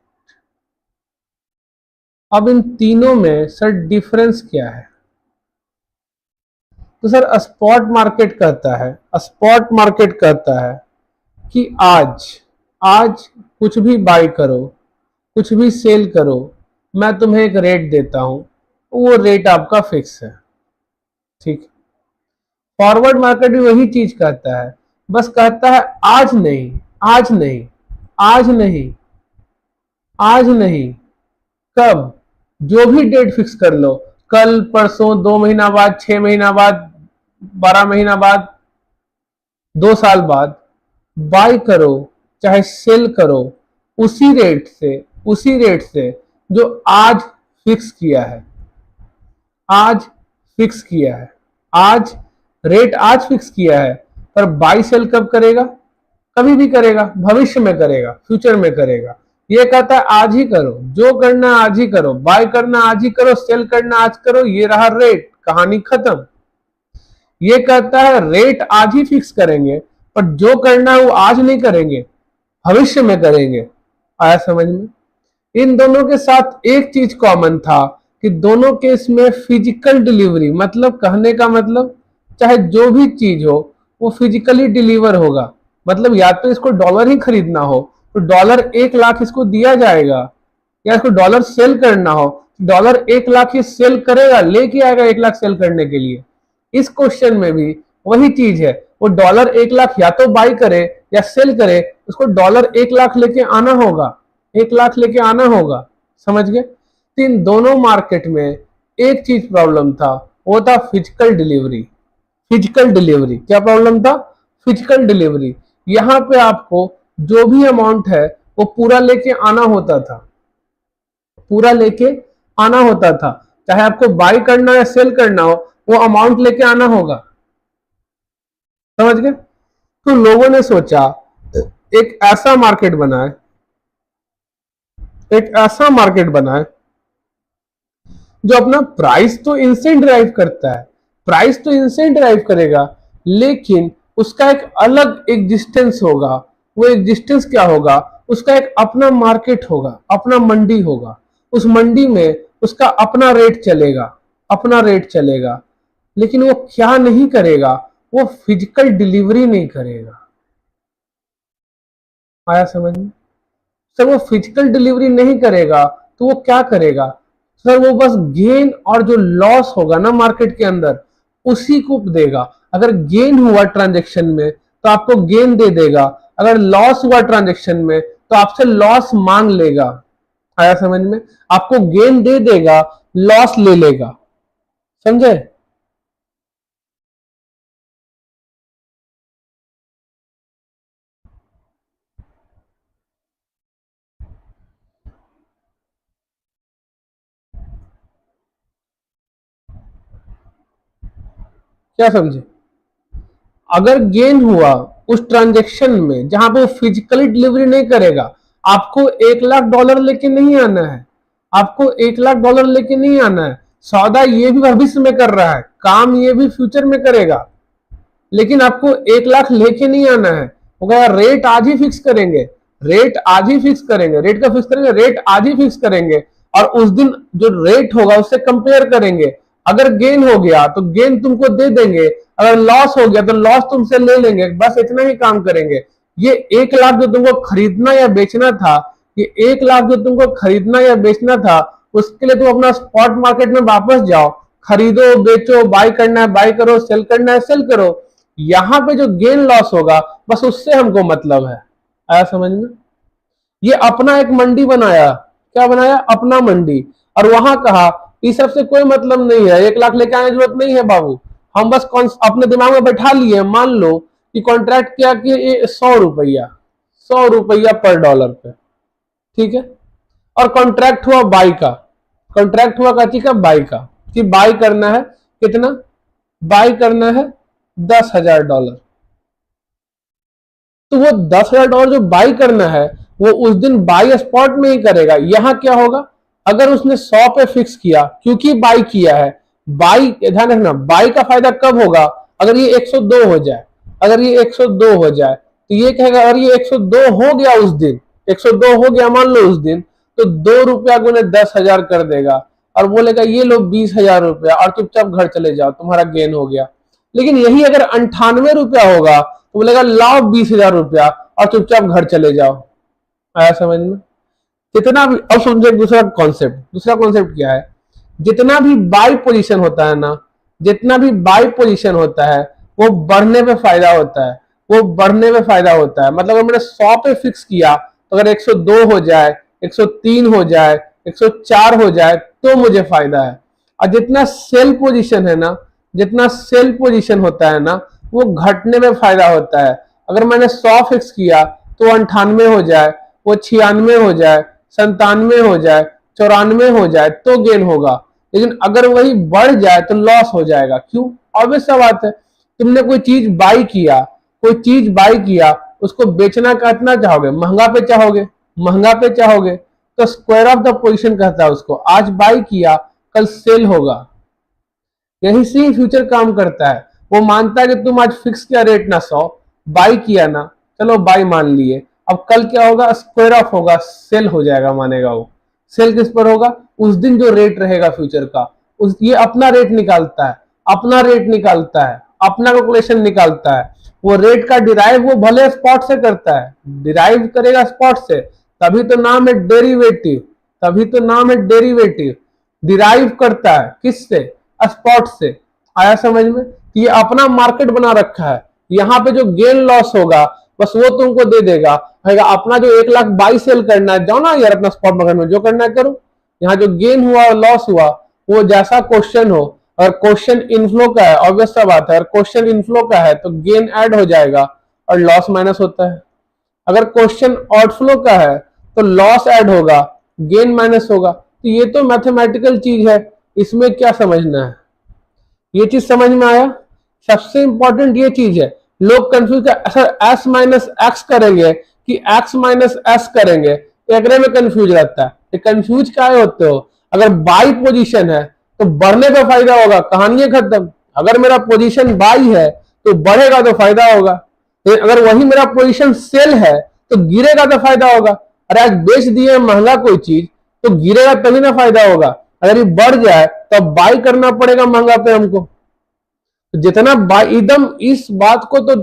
अब इन तीनों में सर डिफरेंस क्या है? तो सर स्पॉट मार्केट कहता है, स्पॉट मार्केट कहता है कि आज आज कुछ भी बाय करो, कुछ भी सेल करो, मैं तुम्हें एक रेट देता हूं, वो रेट आपका फिक्स है, ठीक। फॉरवर्ड मार्केट भी वही चीज कहता है, बस कहता है आज नहीं, आज नहीं, आज नहीं, आज नहीं, कब, जो भी डेट फिक्स कर लो, कल, परसों, 2 महीना बाद, 6 महीना बाद, 12 महीना बाद, 2 साल बाद, बाय करो चाहे सेल करो उसी रेट से, उसी रेट से जो आज फिक्स किया है, आज फिक्स किया है, आज रेट आज फिक्स किया है। पर बाई सेल कब करेगा? कभी भी करेगा, भविष्य में करेगा, फ्यूचर में करेगा। ये कहता है आज ही करो, जो करना आज ही करो, बाय करना आज ही करो, सेल करना आज करो, ये रहा रेट, कहानी खत्म। ये कहता है रेट आज ही फिक्स करेंगे, पर जो करना है वो आज नहीं करेंगे, भविष्य में करेंगे। आया समझ में? इन दोनों के साथ एक चीज कॉमन था कि दोनों केस में फिजिकल डिलीवरी, मतलब कहने का मतलब चाहे जो भी चीज हो वो फिजिकली डिलीवर होगा। मतलब या तो इसको डॉलर ही खरीदना हो तो डॉलर 1 लाख इसको दिया जाएगा, या इसको डॉलर सेल करना हो, डॉलर 1 लाख ये सेल करेगा, लेके आएगा 1 लाख सेल करने के लिए। इस क्वेश्चन में भी वही चीज है, वो डॉलर 1 लाख या तो बाई करे या सेल करे, उसको डॉलर 1 लाख लेके आना होगा, 1 लाख लेके आना होगा। समझ गए? तो इन दोनों मार्केट में एक चीज प्रॉब्लम था, वो था फिजिकल डिलीवरी। फिजिकल डिलीवरी क्या प्रॉब्लम था? Physical delivery. यहां पे आपको जो भी अमाउंट है वो पूरा लेके आना होता था, पूरा लेके आना होता था। चाहे आपको बाय करना या सेल करना हो, वो अमाउंट लेके आना होगा। समझ गए? तो लोगों ने सोचा एक ऐसा मार्केट बनाए, एक ऐसा मार्केट बनाए जो अपना प्राइस तो इंस्टेंट ड्राइव करता है, प्राइस तो इंस्टेंट ड्राइव करेगा, लेकिन उसका एक अलग एग्जिस्टेंस होगा। वो एग्जिस्टेंस क्या होगा? उसका एक अपना मार्केट होगा, अपना मंडी होगा। उस मंडी में उसका अपना रेट चलेगा, अपना रेट चलेगा। लेकिन वो क्या नहीं करेगा? वो फिजिकल डिलीवरी नहीं करेगा। आया समझ में? सर वो फिजिकल डिलीवरी नहीं करेगा तो वो क्या करेगा? सर वो बस गेन और जो लॉस होगा ना मार्केट के अंदर, उसी को देगा। अगर गेन हुआ ट्रांजेक्शन में तो आपको गेन दे देगा, अगर लॉस हुआ ट्रांजेक्शन में तो आपसे लॉस मांग लेगा। आया समझ में? आपको गेन दे देगा, लॉस ले लेगा। समझे? क्या समझे? अगर गेन हुआ उस ट्रांजेक्शन में जहां पे वो फिजिकली डिलीवरी नहीं करेगा, आपको 1 लाख डॉलर लेके नहीं आना है, आपको 1 लाख डॉलर लेके नहीं आना है। सौदा ये भी भविष्य में कर रहा है, काम ये भी फ्यूचर में करेगा, लेकिन आपको 1 लाख लेके नहीं आना है। वो कहेगा रेट आज ही फिक्स करेंगे, रेट आज ही फिक्स करेंगे, रेट का फिक्स करेंगे, रेट आज ही फिक्स करेंगे, और उस दिन जो रेट होगा उससे कंपेयर करेंगे। अगर गेन हो गया तो गेन तुमको दे देंगे, अगर लॉस हो गया तो लॉस तुमसे ले लेंगे, बस इतना ही काम करेंगे। ये 1 लाख जो तुमको खरीदना या बेचना था, ये 1 लाख जो तुमको खरीदना या बेचना था, उसके लिए तुम अपना स्पॉट मार्केट में वापस जाओ, खरीदो बेचो, बाय करना है बाय करो, सेल करना है सेल करो। यहां पे जो गेन लॉस होगा बस उससे हमको मतलब है। आया समझ में? ये अपना एक मंडी बनाया, क्या बनाया? अपना मंडी। और वहां कहा इस सब से कोई मतलब नहीं है, 1 लाख लेके आने की जरूरत नहीं है बाबू, हम बस अपने दिमाग में बैठा लिए, मान लो कि कॉन्ट्रैक्ट किया कि 100 रुपया, 100 रुपया पर डॉलर पे, ठीक है। और कॉन्ट्रैक्ट हुआ बाई का, कॉन्ट्रैक्ट हुआ काची का? बाई का, कि बाई करना है कितना? बाई करना है $10,000। तो वो $10,000 जो बाई करना है वो उस दिन बाई स्पॉट में ही करेगा। यहां क्या होगा? अगर उसने 100 पे फिक्स किया, क्योंकि बाई किया है, बाई ध्यान रखना, बाई का फायदा कब होगा? अगर ये 102 हो जाए, अगर ये 102 हो जाए तो ये कहेगा अगर ये 102 हो गया उस दिन, 102 हो गया मान लो उस दिन, तो 2 रुपया गुने 10,000 कर देगा और बोलेगा ये लो 20,000 रुपया और चुपचाप घर चले जाओ, तुम्हारा गेन हो गया। लेकिन यही अगर 98 रुपया होगा तो बोलेगा लाओ 20,000 रुपया और चुपचाप घर चले जाओ। आया समझ में? जितना भी, अब समझे दूसरा कॉन्सेप्ट, दूसरा कॉन्सेप्ट क्या है? जितना भी बाई पोजीशन होता है ना, जितना भी बाई पोजीशन होता है वो बढ़ने पे फायदा होता है, वो बढ़ने में फायदा होता है। मतलब अगर मैंने 100 पे फिक्स किया तो अगर 102 हो जाए, 103 हो जाए, 104 हो जाए तो मुझे फायदा है। और जितना सेल पोजीशन है ना, जितना सेल पोजीशन होता है ना, वो घटने में फायदा होता है। अगर मैंने 100 फिक्स किया तो 98 हो जाए, वो 96 हो जाए, 97 हो जाए, 94 हो जाए तो गेन होगा। लेकिन अगर वही बढ़ जाए तो लॉस हो जाएगा। क्यों? ऑब्वियस सा बात है, तुमने कोई चीज बाई किया, कोई चीज बाई किया, उसको बेचना कितना चाहोगे? महंगा पे चाहोगे, महंगा पे चाहोगे, तो स्क्वायर ऑफ द पोजीशन कहता है उसको। आज बाई किया कल सेल होगा। यही से ही फ्यूचर काम करता है। वो मानता है कि तुम आज फिक्स किया रेट ना 100, बाई किया ना, चलो बाई मान लिए, अब कल क्या होगा? स्क्वायर ऑफ होगा, सेल हो जाएगा, मानेगा वो। सेल किस पर होगा? उस दिन जो रेट रहेगा फ्यूचर का, उस ये अपना रेट निकालता है, अपना रेट निकालता है, अपना कैलकुलेशन निकालता है। वो रेट का डिराइव वो भले स्पॉट से करता है, डिराइव करेगा स्पॉट से, तभी तो नाम है डेरिवेटिव, तभी तो नाम है डेरिवेटिव। डिराइव करता है किससे? स्पॉट से। आया समझ में? ये अपना मार्केट बना रखा है। यहाँ पे जो गेन लॉस होगा बस वो तुमको दे देगा, अपना जो 1 लाख बाई सेल करना है, जाओ ना यार अपना स्पॉट मार्केट में जो करना है करो। यहाँ जो गेन हुआ और लॉस हुआ वो जैसा क्वेश्चन हो, अगर क्वेश्चन इनफ्लो का है, ऑब्वियस सा बात है, अगर क्वेश्चन इनफ्लो का है तो गेन ऐड हो जाएगा और लॉस माइनस होता है। अगर क्वेश्चन आउटफ्लो का है तो लॉस ऐड होगा, गेन माइनस होगा। तो ये तो मैथमेटिकल चीज है, इसमें क्या समझना है? ये चीज समझ में आया? सबसे इंपॉर्टेंट ये चीज है। लोग कंफ्यूज है, सर एस माइनस एक्स करेंगे कि एक्स माइनस एस करेंगे, एकरे में कंफ्यूज रहता है। ये कंफ्यूज क्या होते हो? अगर बाई पोजीशन है तो बढ़ने पे फायदा होगा, कहानी है खत्म। अगर मेरा पोजीशन बाई है तो बढ़ेगा तो फायदा होगा, अगर वही मेरा पोजीशन सेल है तो गिरेगा तो फायदा होगा। अरे आज बेच दिए महंगा कोई चीज तो गिरेगा तभी ना फायदा होगा। अगर ये बढ़ जाए तो बाई करना पड़ेगा महंगा पे हमको। तो जितना बाई, एकदम इस बात को तो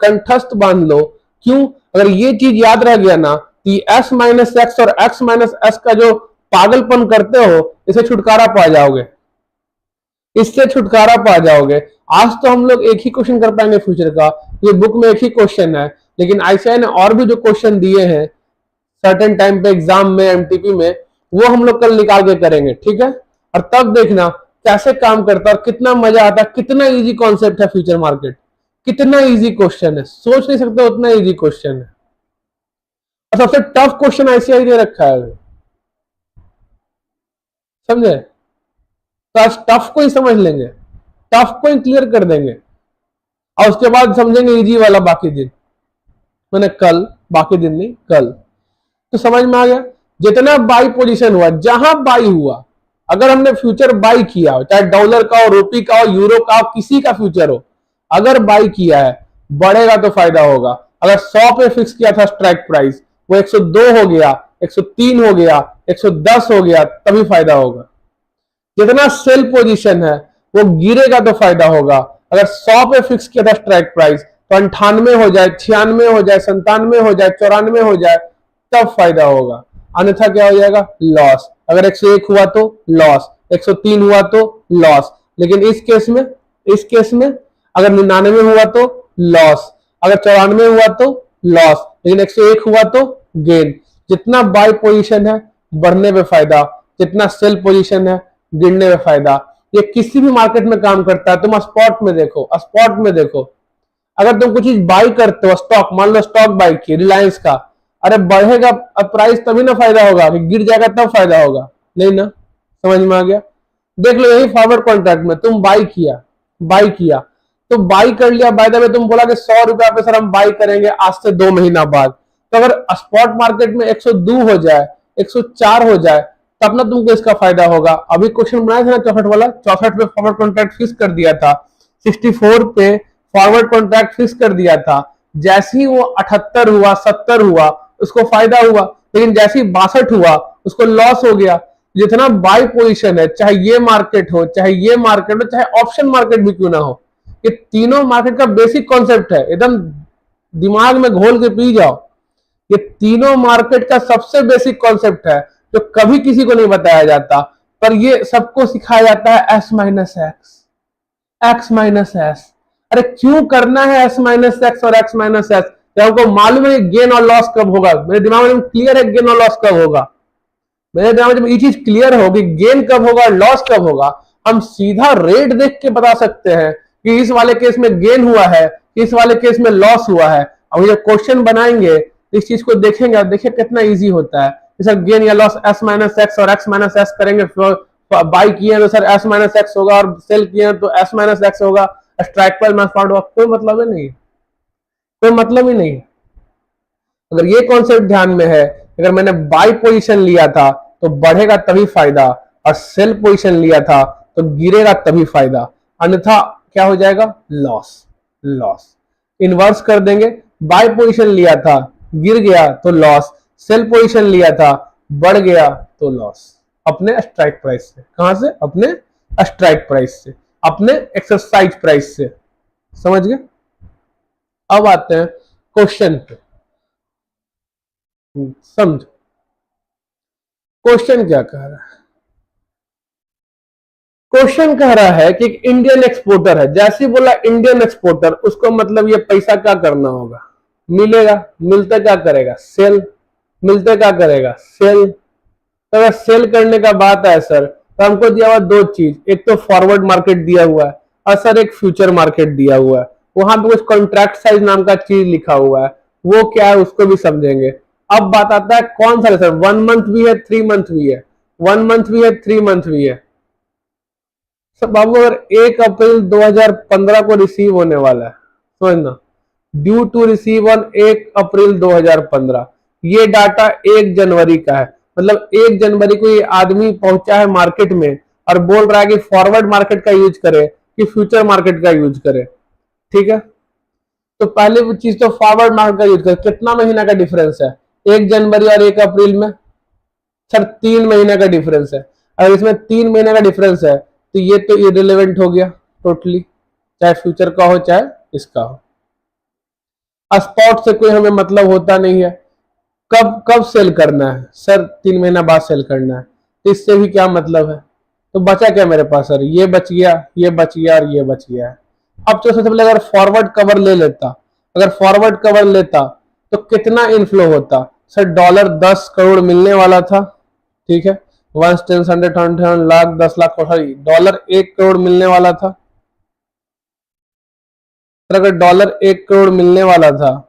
कंठस्थ बांध लो। क्यों? अगर ये चीज याद रह गया ना कि एस माइनस एक्स और एक्स माइनस एस का जो पागलपन करते हो, इसे छुटकारा पा जाओगे, इससे छुटकारा पा जाओगे। आज तो हम लोग एक ही क्वेश्चन कर पाएंगे फ्यूचर का, ये बुक में एक ही क्वेश्चन है, लेकिन आईसीआई ने और भी जो क्वेश्चन दिए हैं सर्टेन टाइम पे एग्जाम में, एमटीपी में, वो हम लोग कल निकाल के करेंगे, ठीक है। और तब देखना कैसे काम करता है और कितना मजा आता है, कितना इजी कॉन्सेप्ट है फ्यूचर मार्केट, कितना इजी क्वेश्चन है, सोच नहीं सकते उतना इजी क्वेश्चन है। और सबसे टफ क्वेश्चन आईसीआई दे रखा है, समझे? तो आज टफ को ही समझ लेंगे, टफ को ही क्लियर कर देंगे और उसके बाद समझेंगे इजी वाला बाकी दिन, मैंने कल, बाकी दिन नहीं कल। तो समझ में आ गया? जितना बाई पोजीशन हुआ, जहां बाई हुआ, अगर हमने फ्यूचर बाई किया हो, चाहे डॉलर का हो, रुपी का हो, यूरो का हो, किसी का फ्यूचर हो, अगर बाई किया है बढ़ेगा तो फायदा होगा। अगर 100 पे फिक्स किया था स्ट्राइक प्राइस, वो 102 हो गया, 103 हो गया, 110 हो गया, तभी फायदा होगा। जितना सेल पोजीशन है वो गिरेगा तो फायदा होगा। अगर 100 पे फिक्स किया था स्ट्राइक प्राइस तो 98 हो जाए, 96 हो जाए, 97 हो जाए, 94 हो जाए, तब फायदा होगा, अन्यथा क्या हो जाएगा, लॉस। अगर 101 हुआ तो लॉस, 103 हुआ तो लॉस। लेकिन इस केस में अगर 99 हुआ तो लॉस, अगर 94 हुआ तो लॉस, लेकिन 101 हुआ तो गेन। जितना बाय पोजीशन है बढ़ने पे फायदा, जितना सेल पोजीशन है गिरने में फायदा। ये किसी भी मार्केट में काम करता है। तुम स्पॉट में देखो, अगर तुम कुछ चीज बाई करते हो, स्टॉक मान लो, स्टॉक बाई की रिलायंस का, अरे बढ़ेगा अब प्राइस तभी ना फायदा होगा, गिर जाएगा तब फायदा होगा, नहीं ना। समझ में आ गया। देख लो यही फॉरवर्ड कॉन्ट्रैक्ट में तुम बाई किया तो बाई कर लिया, बाय द वे तुम बोला कि 100 रुपया पे सर हम बाई करेंगे आज से 2 महीना बाद। तो अगर स्पॉट मार्केट में 102 हो जाए, 104 हो जाए, तब ना तुमको इसका फायदा होगा। अभी क्वेश्चन बनाया था ना 64 वाला, 64 पे फॉरवर्ड कॉन्ट्रैक्ट फिक्स कर दिया था, 64 पे फॉरवर्ड कॉन्ट्रैक्ट फिक्स कर दिया था। जैसे ही वो 78 हुआ, 70 हुआ, उसको फायदा हुआ, लेकिन जैसे ही 62 हुआ उसको लॉस हो गया। जितना बाय पोजीशन है, चाहे ये मार्केट हो, चाहे ये मार्केट हो, चाहे ऑप्शन मार्केट भी क्यों ना हो, ये तीनों मार्केट का बेसिक कॉन्सेप्ट है, एकदम दिमाग में घोल के पी जाओ। ये तीनों मार्केट का सबसे बेसिक कॉन्सेप्ट है जो कभी किसी को नहीं बताया जाता, पर ये सबको सिखाया जाता है एस माइनस एक्स। अरे क्यों करना है एस माइनस एक्स और एक्स माइनस एक्स, जब हमको मालूम है गेन और लॉस कब होगा। मेरे दिमाग में क्लियर है गेन और लॉस कब होगा। मेरे दिमाग में जब ये चीज क्लियर होगी गेन कब होगा, लॉस कब होगा, हम सीधा रेट देख के बता सकते हैं कि इस वाले केस में गेन हुआ है, इस वाले केस में लॉस हुआ है। अब जब क्वेश्चन बनाएंगे इस चीज को देखेंगे, आप देखिए कितना इजी होता है। सर गेन या लॉस एस माइनस एक्स और एक्स माइनस एक्स करेंगे, बाई किए तो सर एस माइनस एक्स होगा, और सेल किए तो एस माइनस एक्स होगा, स्ट्राइक प्राइस माइनस फॉरवर्ड होगा। कोई मतलब ही नहीं, कोई मतलब ही नहीं। अगर ये कॉन्सेप्ट ध्यान में है, अगर मैंने बाई पोजीशन लिया था तो बढ़ेगा तभी फायदा, और सेल पोजीशन लिया था तो गिरेगा तभी फायदा, अन्यथा क्या हो जाएगा, लॉस। इन्वर्स कर देंगे, बाय पोजीशन लिया था गिर गया तो लॉस, सेल पोजीशन लिया था बढ़ गया तो लॉस। अपने स्ट्राइक प्राइस से, कहां से, अपने स्ट्राइक प्राइस से, अपने एक्सरसाइज प्राइस से। समझ गए। अब आते हैं क्वेश्चन पे। समझो क्वेश्चन क्या कह रहा है। क्वेश्चन कह रहा है कि एक इंडियन एक्सपोर्टर है, जैसे ही बोला इंडियन एक्सपोर्टर, उसको मतलब ये पैसा क्या करना होगा, मिलेगा, मिलते क्या करेगा, सेल, मिलते क्या करेगा, सेल। तो अगर सेल करने का बात है सर, तो हमको दिया हुआ दो चीज, एक तो फॉरवर्ड मार्केट दिया हुआ है और सर एक फ्यूचर मार्केट दिया हुआ है। वहां पे कुछ कॉन्ट्रैक्ट साइज नाम का चीज लिखा हुआ है, वो क्या है उसको भी समझेंगे। अब बात आता है कौन सा है सर, 1 मंथ भी है, 3 मंथ भी है, 1 मंथ भी है, 3 मंथ भी है। सर बाबू अगर 1 अप्रैल 2015 को रिसीव होने वाला है, समझना, ड्यू टू रिसीव ऑन 1 अप्रैल 2015, ये डाटा 1 जनवरी का है। मतलब 1 जनवरी को ये आदमी पहुंचा है मार्केट में और बोल रहा है कि फॉरवर्ड मार्केट का यूज करे कि फ्यूचर मार्केट का यूज करे। ठीक है, तो पहले वो चीज तो फॉरवर्ड मार्केट का यूज करे। कितना महीना का डिफरेंस है 1 जनवरी और 1 अप्रैल में, सर 3 महीने का डिफरेंस है। अगर इसमें 3 महीने का डिफरेंस है तो ये तो इरेलेवेंट हो गया टोटली, चाहे फ्यूचर का हो चाहे इसका हो। स्पॉट से कोई हमें मतलब होता नहीं है। कब कब सेल करना है सर, 3 महीना बाद सेल करना है, तो इससे भी क्या मतलब है। तो बचा क्या मेरे पास सर, ये बच गया, ये बच गया और ये बच गया है। अब तो सबसे पहले अगर फॉरवर्ड कवर ले लेता, अगर फॉरवर्ड कवर लेता तो कितना इनफ्लो होता सर, $10 करोड़ मिलने वाला था। ठीक है, 1 10 100 100 लाख 10 लाख, सॉरी $1 करोड़ मिलने वाला था। अगर $1 करोड़ मिलने वाला था,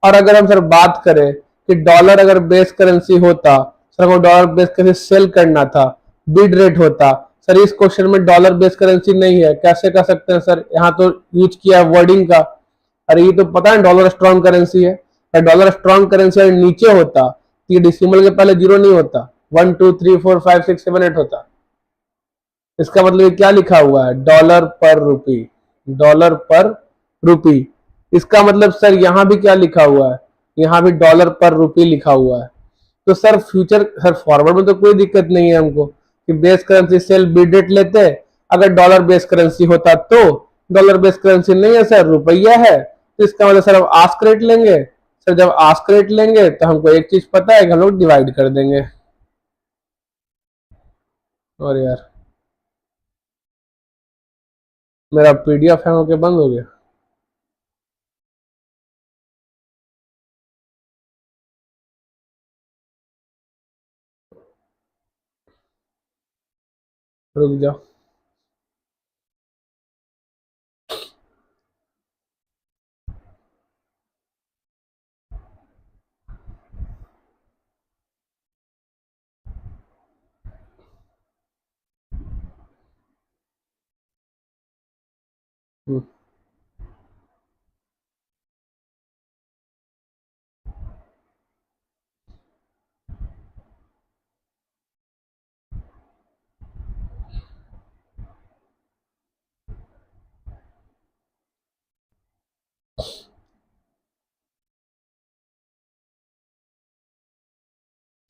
और अगर हम सर बात करें कि डॉलर अगर बेस करेंसी होता, सर को डॉलर बेस करेंसी सेल करना था, बिड रेट होता। सर इस क्वेश्चन में डॉलर बेस करेंसी नहीं है, कैसे कर सकते हैं सर, यहाँ तो यूज किया है वर्डिंग का। अरे ये तो पता है डॉलर स्ट्रॉन्ग करेंसी है, डॉलर स्ट्रॉन्ग करेंसी अगर नीचे होता तो ये डिसिमल के पहले 0 नहीं होता, 1 2 3 4 5 6 7 8 होता। इसका मतलब ये क्या लिखा हुआ है, डॉलर पर रुपी, डॉलर पर रुपी। इसका मतलब सर यहाँ भी क्या लिखा हुआ है, यहाँ भी डॉलर पर रुपी लिखा हुआ है। तो सर फ्यूचर, सर फॉरवर्ड में तो कोई दिक्कत नहीं है हमको कि base currency sell bid rate लेते अगर डॉलर बेस करेंसी होता तो, डॉलर बेस करेंसी नहीं है सर, रुपया है, तो इसका मतलब सर अब आस्क रेट लेंगे। सर जब आस्क रेट लेंगे तो हमको एक चीज पता है कि हम लोग डिवाइड कर देंगे। और यार मेरा पीडीएफ है होके बंद हो गया। रुक जाओ।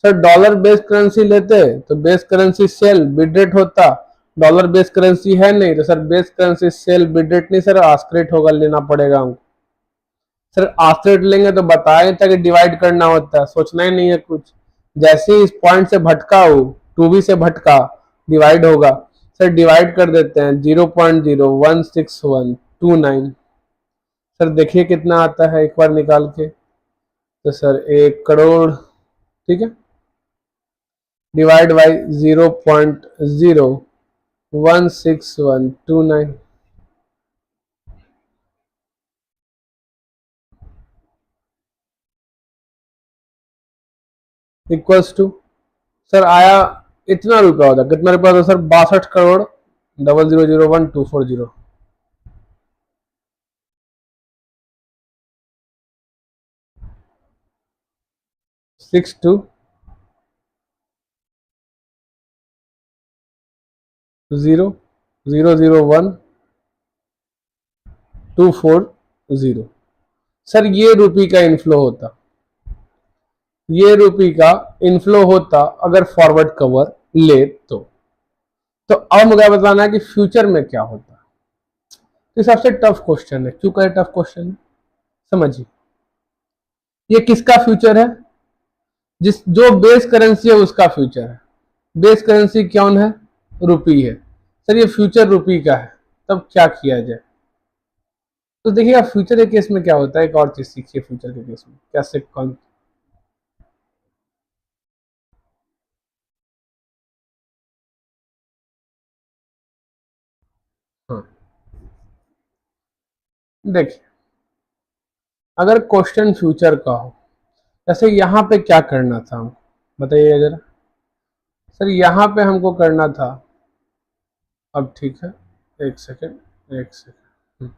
सर डॉलर बेस करेंसी लेते तो base currency sell bid rate होता, डॉलर बेस करेंसी है नहीं तो sir base currency sell bid rate नहीं सर आस्क रेट होगा, लेना पड़ेगा हमको। सर आस्क रेट लेंगे तो बताया था कि डिवाइड करना होता है, सोचना ही नहीं है कुछ। जैसे ही इस पॉइंट से भटका हो, 2b से भटका, डिवाइड होगा। सर डिवाइड कर देते हैं 0.01612 सर देखिए कितना आता है एक बार निकाल के। तो सर 1 करोड़, ठीक है, divide by 0.01612 equals to, sir आया इतना रुपया होता, कितना रुपया होता सर, 62 करोड़ 0001,240। 62,001,240। सर ये रुपी का इनफ्लो होता, ये रुपी का इनफ्लो होता अगर फॉरवर्ड कवर ले तो अब मुझे बताना है कि फ्यूचर में क्या होता। तो सबसे टफ क्वेश्चन है, क्यों कहे टफ क्वेश्चन है, समझिए। ये किसका फ्यूचर है, जिस जो बेस करेंसी है उसका फ्यूचर है। बेस करेंसी कौन है, रुपी है। सर ये फ्यूचर रुपी का है, तब क्या किया जाए। तो देखिए आप फ्यूचर के केस में क्या होता है, एक और चीज सीखिए फ्यूचर के केस में कैसे कौन। हाँ देखिए, अगर क्वेश्चन फ्यूचर का हो, जैसे यहाँ पे क्या करना था हम, बताइए जरा। सर यहाँ पे हमको करना था, अब ठीक है, एक सेकेंड एक सेकेंड।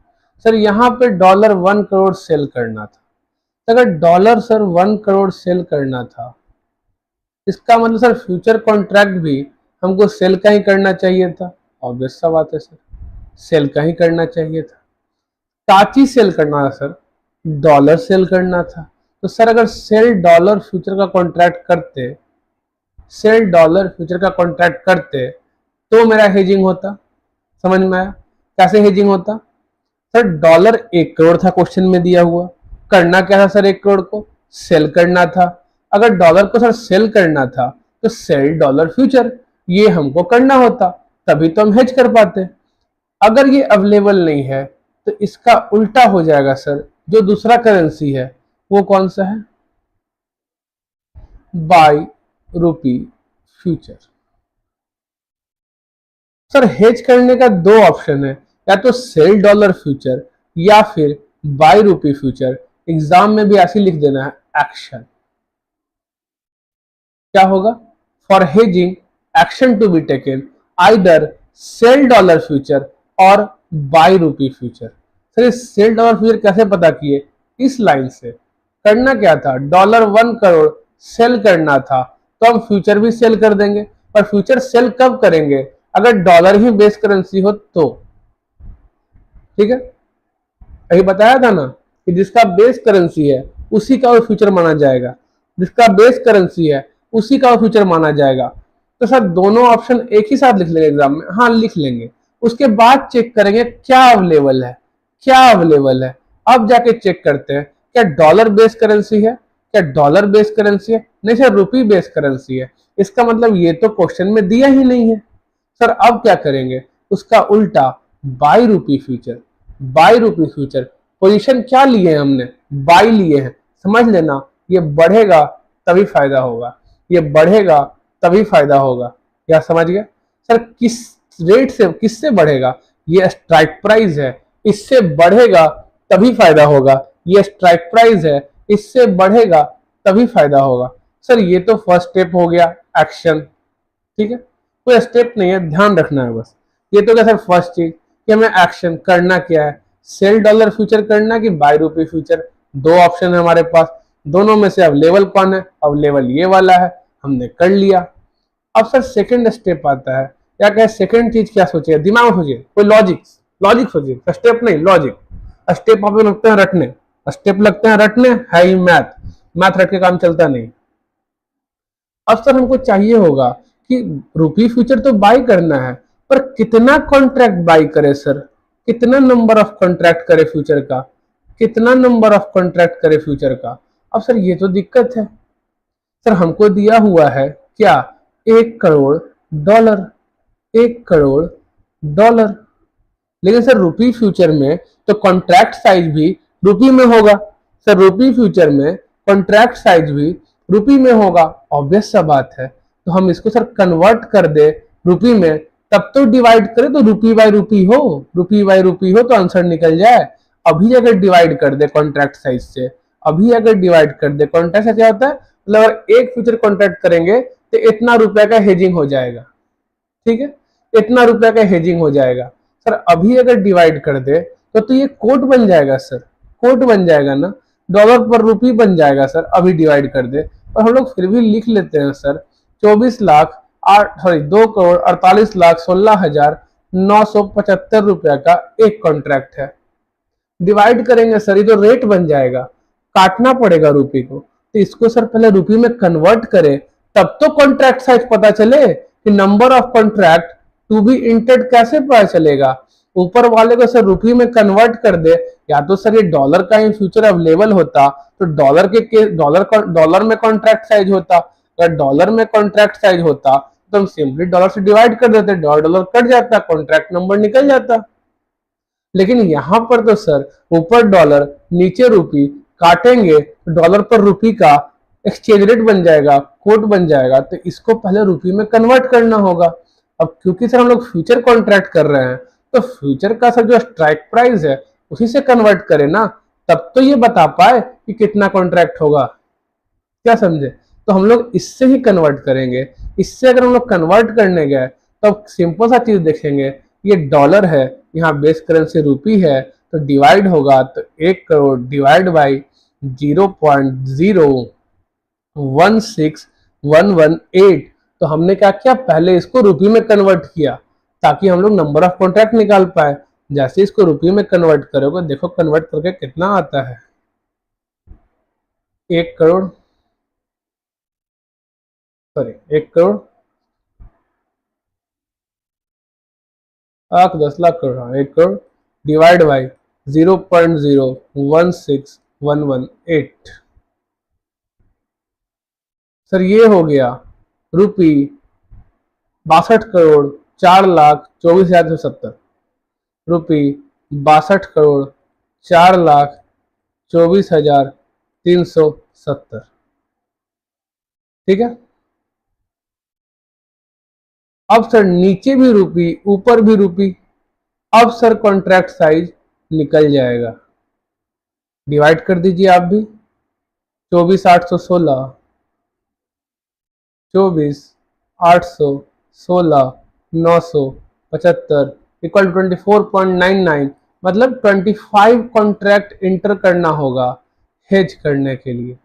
सर यहाँ पे $1 करोड़ सेल करना था। अगर डॉलर सर 1 करोड़ सेल करना था, इसका मतलब सर फ्यूचर कॉन्ट्रैक्ट भी हमको सेल का ही करना चाहिए था। ऑब्वियस सा बात है सर, सेल का ही करना चाहिए था। काची सेल करना था सर, डॉलर सेल करना था। तो सर अगर सेल डॉलर फ्यूचर का कॉन्ट्रैक्ट करते, सेल डॉलर फ्यूचर का कॉन्ट्रैक्ट करते तो मेरा हेजिंग होता। समझ में आया कैसे हेजिंग होता। सर डॉलर 1 करोड़ था क्वेश्चन में दिया हुआ, करना क्या था सर, 1 करोड़ को सेल करना था। अगर डॉलर को सर सेल करना था तो सेल डॉलर फ्यूचर ये हमको करना होता, तभी तो हम हेज कर पाते। अगर ये अवेलेबल नहीं है तो इसका उल्टा हो जाएगा सर, जो दूसरा करेंसी है वो कौन सा है, by rupee future. Sir hedge करने का दो ऑप्शन है, या तो सेल डॉलर फ्यूचर या फिर बाई रुपी फ्यूचर। एग्जाम में भी ऐसे लिख देना है एक्शन। क्या होगा, for hedging action to be taken either sell dollar future और बाई रुपी फ्यूचर। सर इस सेल डॉलर फ्यूचर कैसे पता किए, इस लाइन से। करना क्या था, $1 करोड़ सेल करना था तो हम फ्यूचर भी सेल कर देंगे। पर फ्यूचर सेल कब करेंगे, अगर डॉलर ही बेस करेंसी हो तो। ठीक है, अभी बताया था ना कि जिसका बेस करेंसी है उसी का वो फ्यूचर माना जाएगा, जिसका बेस करेंसी है उसी का वो फ्यूचर माना जाएगा। तो सर दोनों ऑप्शन एक ही साथ लिख लेंगे एग्जाम में, हाँ लिख लेंगे। उसके बाद चेक करेंगे क्या अवेलेबल है, क्या अवेलेबल है। अब जाके चेक करते हैं क्या डॉलर बेस्ड करेंसी है, क्या डॉलर बेस्ड करेंसी है, नहीं सर रुपी बेस्ड करेंसी है। इसका मतलब ये तो क्वेश्चन में दिया ही नहीं है। सर अब क्या करेंगे, उसका उल्टा बाई रूपी फ्यूचर, बाई रूपी फ्यूचर। पोजीशन क्या लिए हैं हमने, बाई लिए हैं। समझ लेना ये बढ़ेगा तभी फायदा होगा, ये बढ़ेगा तभी फायदा होगा। क्या समझ गए सर, किस रेट से किससे बढ़ेगा, ये स्ट्राइक प्राइस है, इससे बढ़ेगा तभी फायदा होगा, ये स्ट्राइक प्राइस है, इससे बढ़ेगा तभी फायदा होगा। सर ये तो फर्स्ट स्टेप हो गया एक्शन, ठीक है, कोई स्टेप नहीं है, ध्यान रखना है बस। ये तो क्या सर फर्स्ट चीज कि हमें एक्शन करना क्या है, सेल डॉलर फ्यूचर करना कि बाय रूपी फ्यूचर। दो ऑप्शन है हमारे पास, दोनों में से अवेलेबल कौन है, अवेलेबल ये वाला है, हमने कर लिया। अब सर सेकंड स्टेप आता है, या क्या सेकंड चीज क्या सोचिए, दिमाग में सोचिए, कोई लॉजिक, लॉजिक सोचिए, स्टेप नहीं लॉजिक। स्टेप आप लगते हैं रटने, स्टेप लगते हैं रटने, है ही मैथ, मैथ रट के काम चलता नहीं। अब सर हमको चाहिए होगा कि रूपी फ्यूचर तो बाई करना है, पर कितना कॉन्ट्रैक्ट बाई करे सर, कितना नंबर ऑफ कॉन्ट्रैक्ट करे फ्यूचर का, कितना नंबर ऑफ कॉन्ट्रैक्ट करे फ्यूचर का। अब सर ये तो दिक्कत है। सर हमको दिया हुआ है क्या, 1 करोड़ डॉलर, 1 करोड़ डॉलर। लेकिन सर रूपी फ्यूचर में तो कॉन्ट्रैक्ट साइज भी रूपी में होगा, सर रूपी फ्यूचर में कॉन्ट्रैक्ट साइज भी रूपी में होगा, ऑब्वियस सा बात है। तो हम इसको सर कन्वर्ट कर दे रूपी में, तब तो डिवाइड करें तो रूपी बाय रूपी हो, रूपी बाय रूपी हो तो आंसर निकल जाए। अभी अगर डिवाइड कर दे कॉन्ट्रैक्ट साइज से, अभी अगर डिवाइड कर दे, कॉन्ट्रैक्ट साइज क्या होता है, मतलब अगर एक फ्यूचर कॉन्ट्रैक्ट करेंगे तो इतना रुपए का हेजिंग हो जाएगा, ठीक है, इतना रुपए का हेजिंग हो जाएगा। सर अभी अगर डिवाइड कर दे तो ये कोट बन जाएगा सर, कोट बन जाएगा ना, डॉलर पर रूपी बन जाएगा सर अभी डिवाइड कर दे। और हम लोग फिर भी लिख लेते हैं सर 2 रुपया का एक कॉन्ट्रैक्ट है। डिवाइड करेंगे सर, ये तो रेट बन जाएगा, काटना पड़ेगा रूपी को, तो इसको सर पहले रूपी में कन्वर्ट करें, तब तो कॉन्ट्रैक्ट साइज पता चले कि number of contract to be intend कैसे पता चलेगा। ऊपर वाले को सर रूपी में कन्वर्ट कर दे, या तो सर ये डॉलर का ही फ्यूचर अवेलेबल होता तो डॉलर में कॉन्ट्रैक्ट साइज होता, अगर डॉलर में कॉन्ट्रैक्ट साइज होता तो हम सिंपली डॉलर से डिवाइड कर देते, डॉलर कट जाता, कॉन्ट्रैक्ट नंबर निकल जाता। लेकिन यहां पर तो सर ऊपर डॉलर नीचे रूपी, काटेंगे तो डॉलर पर रूपी का एक्सचेंज रेट बन जाएगा, कोट बन जाएगा, तो इसको पहले रूपी में कन्वर्ट करना होगा। अब क्योंकि सर हम लोग फ्यूचर कॉन्ट्रैक्ट कर रहे हैं तो फ्यूचर का सर जो स्ट्राइक प्राइस है उसी से कन्वर्ट करें ना, तब तो ये बता पाए कि कितना कॉन्ट्रैक्ट होगा। क्या समझे, तो हम लोग इससे ही कन्वर्ट करेंगे। इससे अगर हम लोग कन्वर्ट करने गए तो सिंपल सा चीज देखेंगे, ये डॉलर है, यहाँ बेस करेंसी रूपी है, तो डिवाइड होगा तो 1 करोड़ डिवाइड बाई 0.016118। तो हमने क्या किया, पहले इसको रुपये में कन्वर्ट किया ताकि हम लोग नंबर ऑफ कॉन्ट्रैक्ट निकाल पाए। जैसे इसको रुपये में कन्वर्ट करोगे, देखो कन्वर्ट करके कितना आता है, 1 करोड़, सॉरी 1 करोड़ 10 लाख करोड़, हाँ 1 करोड़ डिवाइड बाई 0.016118। सर ये हो गया रुपी 62 करोड़ 4 लाख 24 हजार 170, रुपी 62 करोड़ 4 लाख 24 हजार 370, ठीक है। अब सर नीचे भी रुपी ऊपर भी रुपी, अब सर कॉन्ट्रैक्ट साइज निकल जाएगा, डिवाइड कर दीजिए आप भी, 24,816 24,816 इक्वल 24.99, मतलब 25 कॉन्ट्रैक्ट इंटर करना होगा हेज करने के लिए,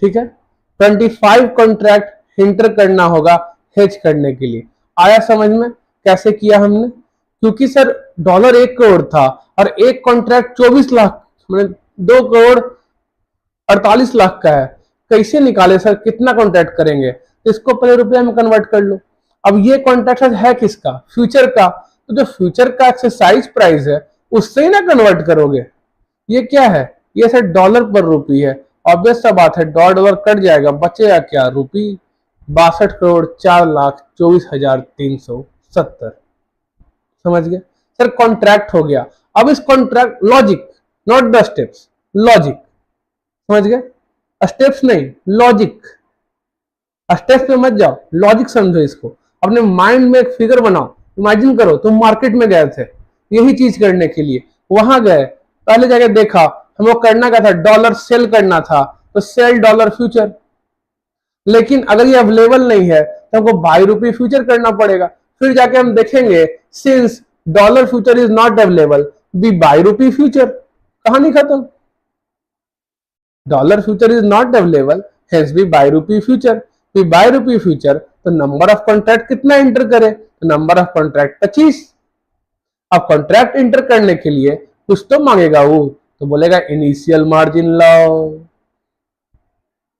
ठीक है, 25 कॉन्ट्रैक्ट इंटर करना होगा हेज करने के लिए। आया समझ में कैसे किया हमने, क्योंकि सर डॉलर 1 करोड़ था और एक कॉन्ट्रैक्ट 24 लाख, मतलब 2 करोड़ 48 लाख का है, कैसे निकाले सर, कितना कॉन्ट्रैक्ट करेंगे, तो इसको पहले रुपया में कन्वर्ट कर लो। अब ये कॉन्ट्रैक्ट है किसका, फ्यूचर का, तो जो फ्यूचर का एक्सरसाइज प्राइस है उससे ही ना कन्वर्ट करोगे। ये क्या है, ये सर डॉलर पर रुपी है। ऑब्वियस सा बात है, डॉलर कट जाएगा, बचेगा क्या, रुपी 62 करोड़ 4 लाख 24,370। समझ गए सर, कॉन्ट्रैक्ट हो गया। अब इस contract logic, not the steps, logic, समझ गए, स्टेप्स नहीं, लॉजिक। स्टेप्स पे मत जाओ, लॉजिक समझो इसको। अपने माइंड में एक फिगर बनाओ, इमेजिन करो तुम मार्केट में गए थे यही चीज करने के लिए, वहां गए, पहले जाके देखा हमको करना क्या था, डॉलर सेल करना था, तो सेल डॉलर फ्यूचर। लेकिन अगर ये अवेलेबल नहीं है तो हमको बाई रुपी फ्यूचर करना पड़ेगा। फिर जाके हम देखेंगे since dollar future is not available, be buy rupee future, कहानी खत्म। Dollar future is not available, hence be buy rupee future. Be buy rupee future, तो नंबर ऑफ कॉन्ट्रैक्ट कितना एंटर करे, तो नंबर ऑफ कॉन्ट्रैक्ट 25। अब contract enter करने के लिए कुछ तो मांगेगा वो, तो बोलेगा इनिशियल मार्जिन लाओ।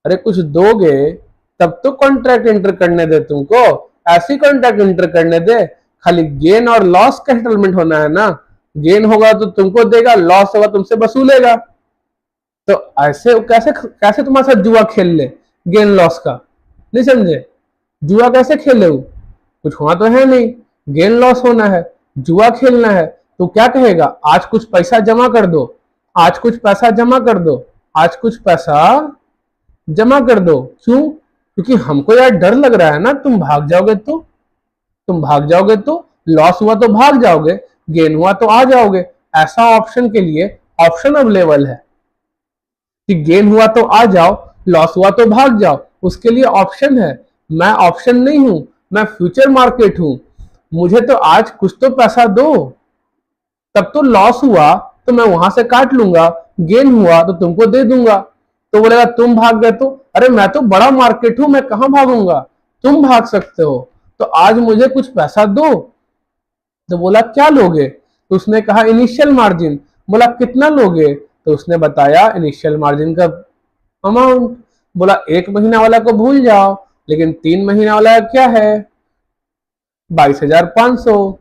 अरे कुछ दोगे तब तो कॉन्ट्रैक्ट एंटर करने दे तुमको, ऐसी कॉन्ट्रैक्ट एंटर करने दे, खाली गेन और लॉस का सेटलमेंट होना है ना। गेन होगा तो तुमको देगा, लॉस होगा तुमसे वसूलेगा। तो ऐसे कैसे कैसे तुम्हारे साथ जुआ खेल ले, गेन लॉस का, नहीं समझे, जुआ कैसे खेले हो, कुछ हुआ तो है नहीं, गेन लॉस होना है, जुआ खेलना है। तो क्या कहेगा, आज कुछ पैसा जमा कर दो, आज कुछ पैसा जमा कर दो, आज कुछ पैसा जमा कर दो। क्यों, क्योंकि हमको यार डर लग रहा है ना तुम भाग जाओगे, तो तुम भाग जाओगे तो लॉस हुआ तो भाग जाओगे, गेन हुआ तो आ जाओगे। ऐसा ऑप्शन के लिए ऑप्शन अवेलेबल है कि गेन हुआ तो आ जाओ, लॉस हुआ तो भाग जाओ, उसके लिए ऑप्शन है। मैं ऑप्शन नहीं हूं, मैं फ्यूचर मार्केट हूं। मुझे तो आज कुछ तो पैसा दो, तब तो लॉस हुआ तो मैं वहां से काट लूंगा, गेन हुआ तो तुमको दे दूंगा। तो बोलेगा तुम भाग गए, तो अरे मैं तो बड़ा मार्केट हूं, मैं कहां भागूंगा, तुम भाग सकते हो, तो आज मुझे कुछ पैसा दो। तो बोला क्या लोगे, तो उसने कहा इनिशियल मार्जिन। बोला कितना लोगे, तो उसने बताया इनिशियल मार्जिन का अमाउंट। बोला 1 महीना वाला को भूल जाओ, लेकिन 3 महीना वाला क्या है, 22,500।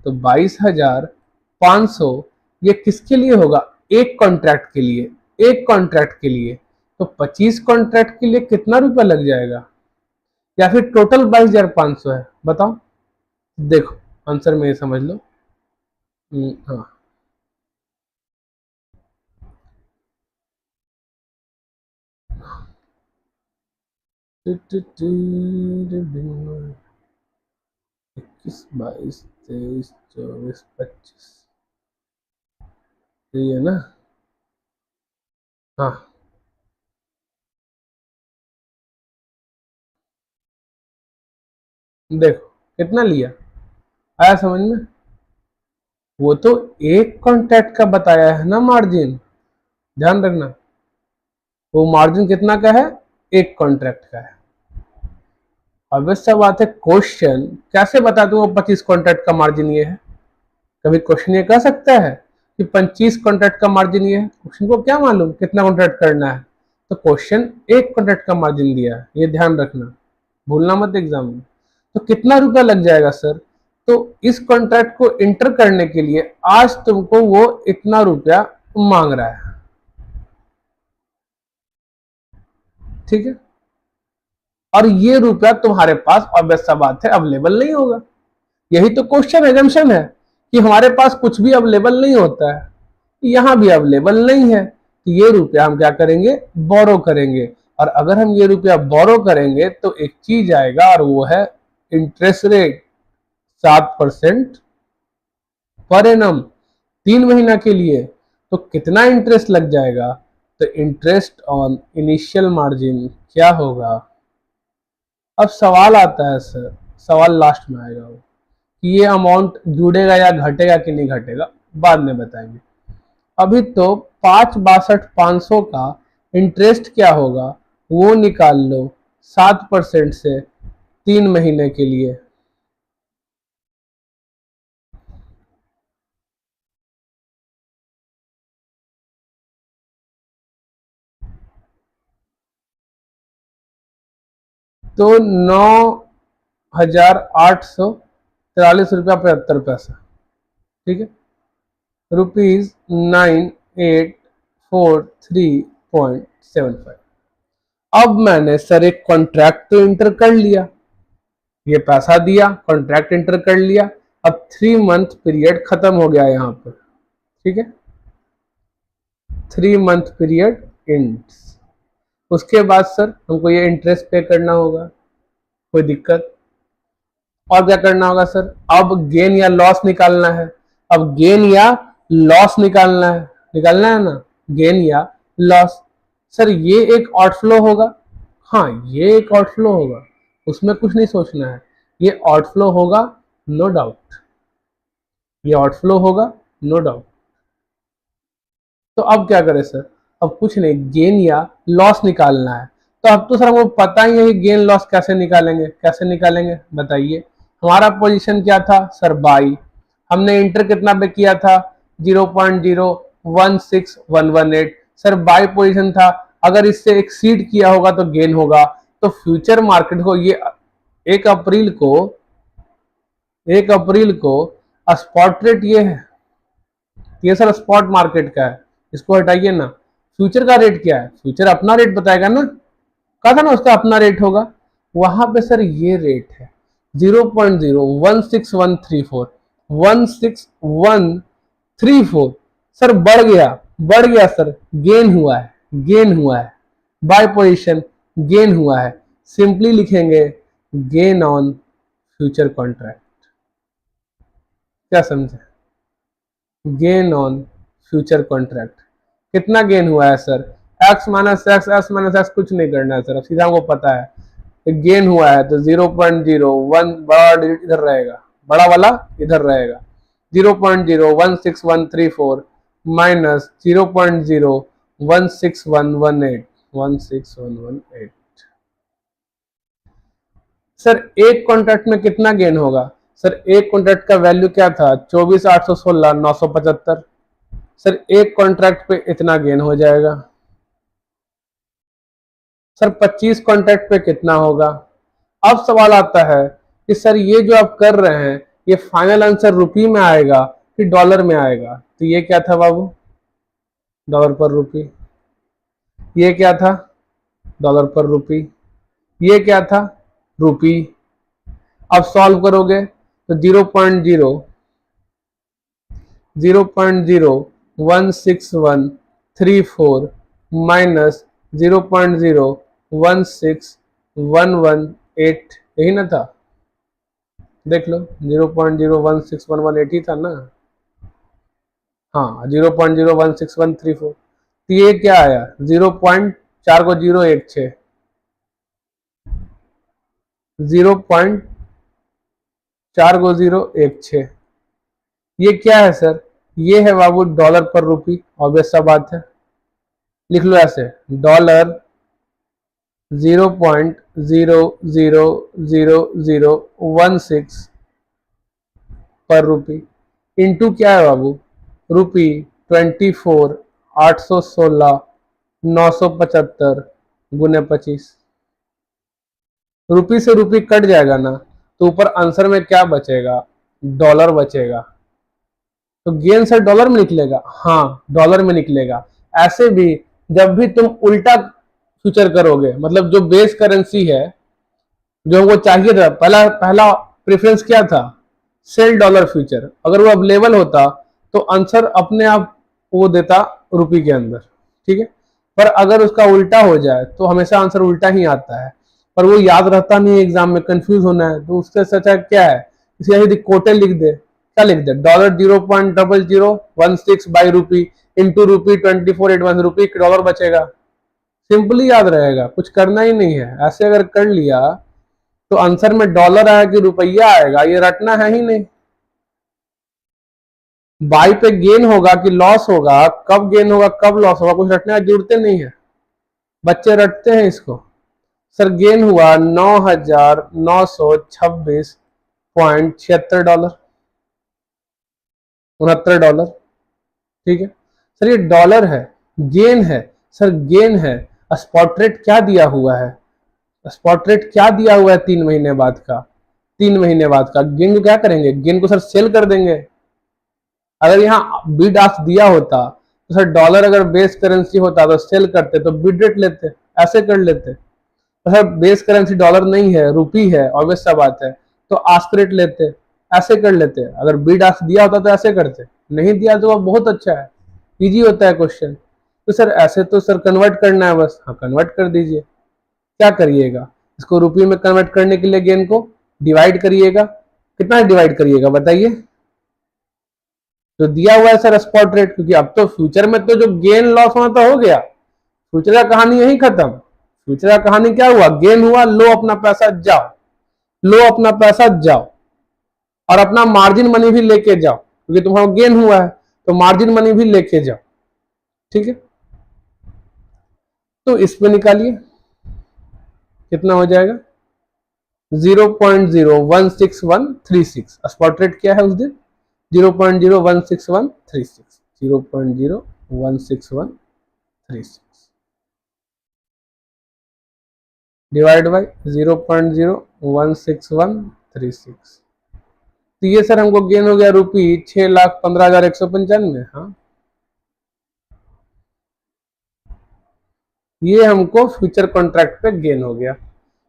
तो 22,500 ये किसके लिए होगा, एक कॉन्ट्रैक्ट के लिए, एक कॉन्ट्रैक्ट के लिए। तो 25 कॉन्ट्रैक्ट के लिए कितना रुपया लग जाएगा, या फिर टोटल 22,500 है, बताओ। देखो आंसर में ये समझ लो। हाँ, इक्कीस 22 23 24 25, यही है ना। हाँ देखो कितना लिया, आया समझ में। वो तो एक कॉन्ट्रैक्ट का बताया है ना मार्जिन, ध्यान रखना, वो मार्जिन कितना का है, एक कॉन्ट्रैक्ट का है। अब सब बात है, क्वेश्चन कैसे बता दूं 25 कॉन्ट्रैक्ट का मार्जिन ये है। कभी क्वेश्चन ये कह सकता है कि 25 कॉन्ट्रैक्ट का मार्जिन ये है, क्वेश्चन को क्या मालूम कितना कॉन्ट्रैक्ट करना है। तो क्वेश्चन एक कॉन्ट्रैक्ट का मार्जिन दिया है, ये ध्यान रखना, भूलना मत एग्जाम में। तो कितना रुपया लग जाएगा सर, तो इस कॉन्ट्रैक्ट को इंटर करने के लिए आज तुमको वो इतना रुपया मांग रहा है, ठीक है। और ये रुपया तुम्हारे पास ऑब्वियस सा बात है अवेलेबल नहीं होगा। यही तो क्वेश्चन एजम्पशन है कि हमारे पास कुछ भी अवेलेबल नहीं होता है, यहां भी अवेलेबल नहीं है, तो ये रुपया हम क्या करेंगे, बोरो करेंगे। और अगर हम ये रुपया बोरो करेंगे तो एक चीज आएगा, और वो है इंटरेस्ट रेट 7% पर एनम, 3 महीना के लिए। तो कितना इंटरेस्ट लग जाएगा, तो इंटरेस्ट ऑन इनिशियल मार्जिन क्या होगा। अब सवाल आता है सर, सवाल लास्ट में आएगा वो, कि ये अमाउंट जुड़ेगा या घटेगा कि नहीं घटेगा, बाद में बताएंगे। अभी तो 5,62,500 का इंटरेस्ट क्या होगा वो निकाल लो, 7% से 3 महीने के लिए। तो 9 ₹9,843.75, ठीक है, ₹9843.75। अब मैंने सर एक कॉन्ट्रैक्ट तो इंटर कर लिया, ये पैसा दिया, कॉन्ट्रैक्ट इंटर कर लिया, अब 3 मंथ पीरियड खत्म हो गया यहाँ पर, ठीक है, 3 मंथ पीरियड एंड्स। उसके बाद सर हमको ये इंटरेस्ट पे करना होगा, कोई दिक्कत? और क्या करना होगा सर? अब गेन या लॉस निकालना है। अब गेन या लॉस निकालना है ना, गेन या लॉस। सर ये एक आउटफ्लो होगा, हाँ ये एक आउटफ्लो होगा, उसमें कुछ नहीं सोचना है, ये आउटफ्लो होगा नो डाउट, ये आउटफ्लो होगा नो डाउट। तो अब क्या करें सर? अब कुछ नहीं, गेन या लॉस निकालना है। तो अब तो सर हमको पता ही है कि गेन लॉस कैसे निकालेंगे बताइए। हमारा पोजीशन क्या था सर? बाई। हमने इंटर कितना पे किया था? 0.016118। सर बाई पोजीशन था, अगर इससे एक्सीड किया होगा तो गेन होगा। तो फ्यूचर मार्केट को ये 1 अप्रैल को स्पॉट रेट ये है, ये सर स्पॉट मार्केट का है, इसको हटाइए ना। फ्यूचर का रेट क्या है? फ्यूचर अपना रेट बताएगा ना, कहा था ना उसका अपना रेट होगा। वहां पे सर ये रेट है 0.016134, 16134। सर बढ़ गया सर, गेन हुआ है, बाय पोजीशन गेन हुआ है। सिंपली लिखेंगे गेन ऑन फ्यूचर कॉन्ट्रैक्ट। क्या समझे? Gain on future contract. कितना गेन हुआ है सर? x माइनस एक्स कुछ नहीं करना है सर, अब सीधा हमको पता है गेन हुआ है। तो 0.01 बड़ा डिजिट इधर रहेगा, बड़ा वाला इधर रहेगा, 0.016134 माइनस 0.016118। सर एक कॉन्ट्रैक्ट में कितना गेन होगा? सर एक कॉन्ट्रैक्ट का वैल्यू क्या था? 24,816,975। सर एक कॉन्ट्रैक्ट पे इतना गेन हो जाएगा। सर 25 कॉन्ट्रैक्ट पे कितना होगा? अब सवाल आता है कि सर ये जो आप कर रहे हैं, ये फाइनल आंसर रुपी में आएगा कि डॉलर में आएगा? तो ये क्या था बाबू? डॉलर पर रुपी। ये क्या था? डॉलर पर रुपी। ये क्या था? रुपी। अब सॉल्व करोगे तो 0.016134 माइनस 0.016118, यही ना था? देख लो 0.016118 ही था ना? हाँ 0.016134। तो ये क्या आया? 0.4016, 0.4016। ये क्या है सर? ये है बाबू डॉलर पर रुपी, ऑब्वियस सा बात है। लिख लो ऐसे, डॉलर 0.0000016 पर रुपी इंटू क्या है बाबू? रुपी 24,816,975 गुने 25। रुपी से रुपी कट जाएगा ना, तो ऊपर आंसर में क्या बचेगा? डॉलर बचेगा। तो गेन सर डॉलर में निकलेगा? हाँ डॉलर में निकलेगा। ऐसे भी जब भी तुम उल्टा फ्यूचर करोगे, मतलब जो बेस करेंसी है, जो हमको चाहिए था, पहला प्रेफरेंस क्या था? Sell dollar future. अगर वो अवेलेबल होता तो आंसर अपने आप वो देता रुपी के अंदर, ठीक है। पर अगर उसका उल्टा हो जाए तो हमेशा आंसर उल्टा ही आता है, पर वो याद रहता नहीं एग्जाम में, कंफ्यूज होना है। तो उससे अच्छा क्या है, इसे यदि कोटे लिख दे, क्या लिख दे? Dollar 0.0016 by rupee into rupee 2481, rupee dollar बचेगा। सिंपली याद रहेगा, कुछ करना ही नहीं है। ऐसे अगर कर लिया तो आंसर में डॉलर आएगा कि रुपया आएगा, ये रटना है ही नहीं। बाई पे गेन होगा कि लॉस होगा, कब गेन होगा कब लॉस होगा, कुछ रटने की जरूरत नहीं है, बच्चे रटते हैं इसको। सर गेन हुआ 9,926.76 डॉलर, 69 डॉलर, ठीक है। सर ये डॉलर है, गेन है सर, गेन है। स्पॉट रेट क्या दिया हुआ है? स्पॉट रेट क्या दिया हुआ है 3 महीने बाद का? 3 महीने बाद का। गेन को क्या करेंगे, गेन को सर सेल कर देंगे। अगर यहाँ बिड आस्क दिया होता तो सर डॉलर अगर बेस करेंसी होता तो सेल करते, तो बिड रेट लेते, ऐसे कर लेते। तो सर बेस करेंसी डॉलर नहीं है, रुपी है, ऑब्वियस सा बात है, तो आस्क रेट लेते, ऐसे कर लेते। अगर बिड आस्क दिया होता तो ऐसे करते, नहीं दिया तो वह बहुत अच्छा है, इजी होता है क्वेश्चन। तो सर ऐसे तो सर कन्वर्ट करना है बस, हाँ कन्वर्ट कर दीजिए। क्या करिएगा, इसको रुपये में कन्वर्ट करने के लिए गेन को डिवाइड करिएगा। कितना डिवाइड करिएगा बताइए, तो दिया हुआ है सर स्पॉट रेट, क्योंकि अब तो फ्यूचर में तो जो गेन लॉस होना तो हो गया, फ्यूचर का कहानी यही खत्म। फ्यूचर का कहानी क्या हुआ, गेन हुआ, लो अपना पैसा जाओ, लो अपना पैसा जाओ, और अपना मार्जिन मनी भी लेके जाओ, क्योंकि तुम्हारा गेन हुआ है तो मार्जिन मनी भी लेके जाओ। ठीक है, तो इसमें निकालिए कितना हो जाएगा, 0.016136। स्पॉट रेट क्या है उस दिन, 0.016136, 0.016136 डिवाइड बाई 0.016136। तो ये सर हमको गेन हो गया रुपी 6,15,195। हाँ, ये हमको फ्यूचर कॉन्ट्रैक्ट पे गेन हो गया।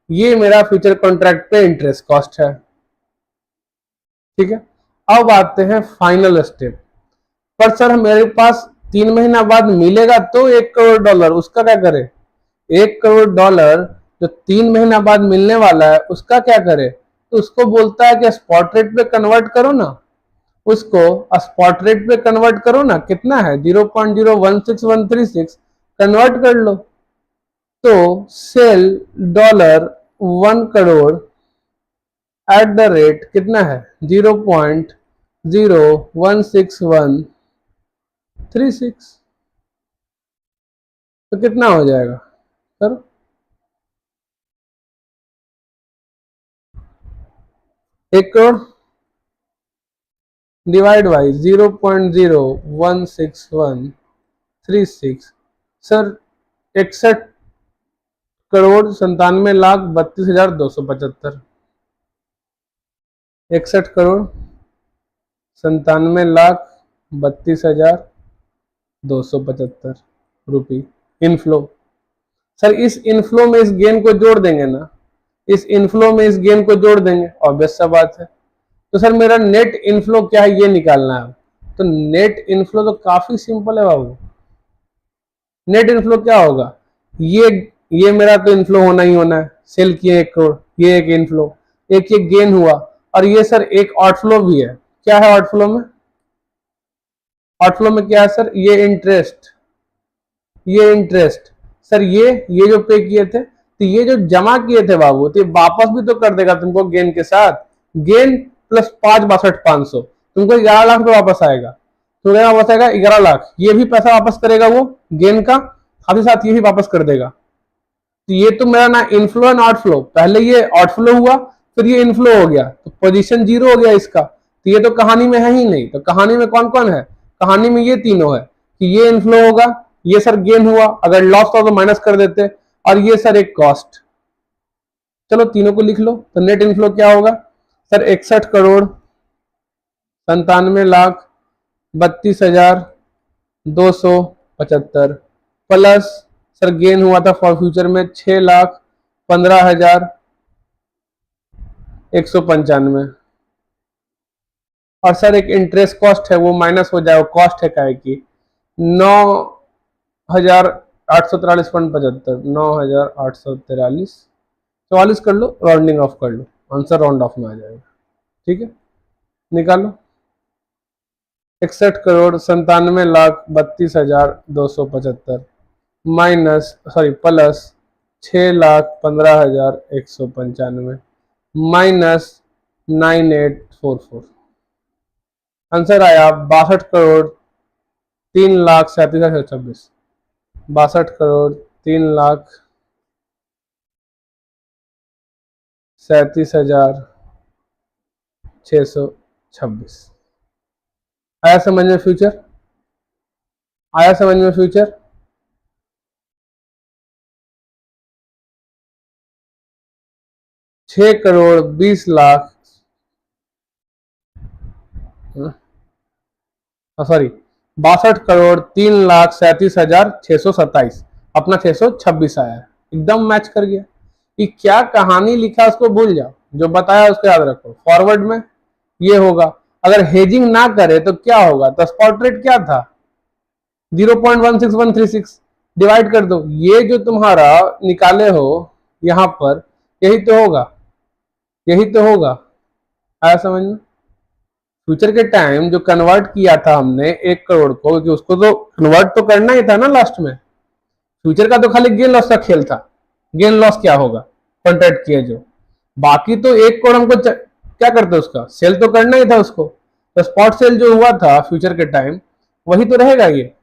ये मेरा फ्यूचर कॉन्ट्रैक्ट पे इंटरेस्ट कॉस्ट है। ठीक है, अब आते हैं फाइनल स्टेप पर। सर मेरे पास 3 महीना बाद मिलेगा तो $1 करोड़, उसका क्या करें। $1 करोड़ जो 3 महीना बाद मिलने वाला है उसका क्या करे, तो उसको बोलता है कि स्पॉट रेट पे कन्वर्ट करो ना, उसको स्पॉट रेट पे कन्वर्ट करो ना। कितना है, 0.016136 कन्वर्ट कर लो। तो sell $1 crore at the rate कितना है, 0.016136। तो कितना हो जाएगा sir, 1 crore divide by 0.016136। Sir 61,97,32,275। 61,97,32,275 rupee inflow. Sir इस इनफ्लो में इस गेन को जोड़ देंगे ना, इस इनफ्लो में इस गेन को जोड़ देंगे, ऑब्वियस सा बात है। तो सर मेरा नेट इनफ्लो क्या है ये निकालना है। तो नेट इनफ्लो तो काफी सिंपल है बाबू। नेट इनफ्लो क्या होगा, ये मेरा तो इनफ्लो होना ही होना है, सेल किए 1 करोड़, ये एक इनफ्लो, एक ये गेन हुआ, और ये सर एक आउटफ्लो भी है। क्या है आउटफ्लो में, आउटफ्लो में क्या है सर, ये इंटरेस्ट, ये इंटरेस्ट। सर ये जो पे किए थे, तो ये जो जमा किए थे बाबू, तो ये वापस भी तो कर देगा तुमको गेन के साथ। गेन प्लस 5,62,500 तुमको 11 लाख पे वापस आएगा। तो वापस आएगा 11 लाख, ये भी पैसा वापस करेगा वो गेन का, साथ ही साथ ये भी वापस कर देगा। तो ये तो मेरा ना इनफ्लो एंड आउटफ्लो, पहले ये आउटफ्लो हुआ फिर ये इनफ्लो हो गया, तो पोजीशन 0 हो गया इसका। तो ये तो कहानी में है ही नहीं। तो कहानी में कौन कौन है, कहानी में ये तीनों है कि ये इनफ्लो होगा, ये सर गेन हुआ, अगर लॉस था तो माइनस कर देते, और ये सर एक कॉस्ट। चलो तीनों को लिख लो। तो नेट इनफ्लो क्या होगा सर, 61,97,32,275 प्लस सर गेन हुआ था फॉर फ्यूचर में 6,15,195, और सर एक इंटरेस्ट कॉस्ट है वो माइनस हो जाएगा, कॉस्ट है काय की 9,843.75, 9,843, 44 कर लो, राउंडिंग ऑफ कर लो, आंसर राउंड ऑफ में आ जाएगा। ठीक है, निकालो। 61,97,32,275 माइनस प्लस 6,15,195 माइनस 9,844, आंसर आया 62,03,37,626। 62,03,37,626। आया समझ में फ्यूचर, आया समझ में फ्यूचर। 6,20,00,000 सॉरी 62,03,37,627, अपना 626 आया है, एकदम मैच कर गया। कि क्या कहानी लिखा उसको भूल जाओ, जो बताया उसको याद रखो। फॉरवर्ड में ये होगा, अगर हेजिंग ना करे तो क्या होगा, तो स्पॉट रेट क्या था 0.16136, डिवाइड कर दो, ये जो तुम्हारा निकाले हो यहां पर, यही तो होगा, यही तो होगा। आया समझ में? फ्यूचर के टाइम जो कन्वर्ट किया था हमने 1 करोड़ को, क्योंकि उसको तो कन्वर्ट तो करना ही था ना लास्ट में। फ्यूचर का तो खाली गेन लॉस का खेल था, गेन लॉस क्या होगा कॉन्ट्रैक्ट किया जो, बाकी तो 1 करोड़ हमको क्या करते उसका सेल तो करना ही था उसको। तो स्पॉट सेल जो हुआ था फ्यूचर के टाइम, वही तो रहेगा ये।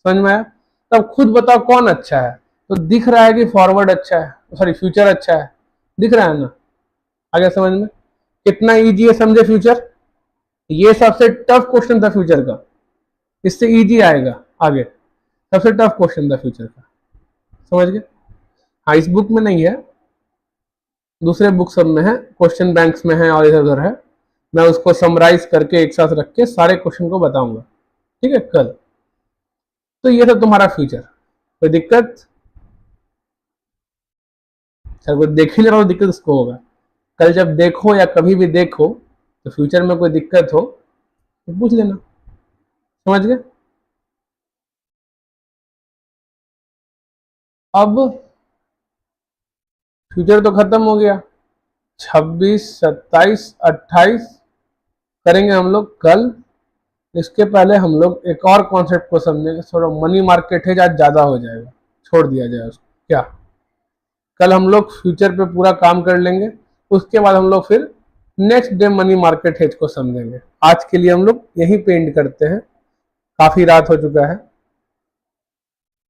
समझ में आया? तब खुद बताओ कौन अच्छा है। तो दिख रहा है कि फॉरवर्ड अच्छा है, सॉरी फ्यूचर अच्छा है, दिख रहा है ना? आगे समझ में? कितना इजी है समझे फ्यूचर। ये सबसे टफ क्वेश्चन था फ्यूचर का, इससे इजी आएगा आगे। सबसे टफ क्वेश्चन था फ्यूचर का, समझ गए? हाँ, इस बुक में नहीं है, दूसरे बुक सब में है, क्वेश्चन बैंक्स में है और इधर उधर है। मैं उसको समराइज करके एक साथ रख के सारे क्वेश्चन को बताऊंगा, ठीक है, कल। तो ये था तुम्हारा फ्यूचर। कोई दिक्कत? सर कोई देख ही नहीं रहा तो दिक्कत उसको होगा। कल जब देखो या कभी भी देखो तो फ्यूचर में कोई दिक्कत हो तो पूछ लेना, समझ गए? अब फ्यूचर तो खत्म हो गया, 26, 27, 28 करेंगे हम लोग कल। इसके पहले हम लोग एक और कॉन्सेप्ट को समझेंगे, थोड़ा मनी मार्केट है आज ज्यादा हो जाएगा, छोड़ दिया जाए उसको क्या। कल हम लोग फ्यूचर पे पूरा काम कर लेंगे, उसके बाद हम लोग फिर next day money market hedge को समझेंगे। आज के लिए हम लोग यही पे एंड करते हैं, काफी रात हो चुका है,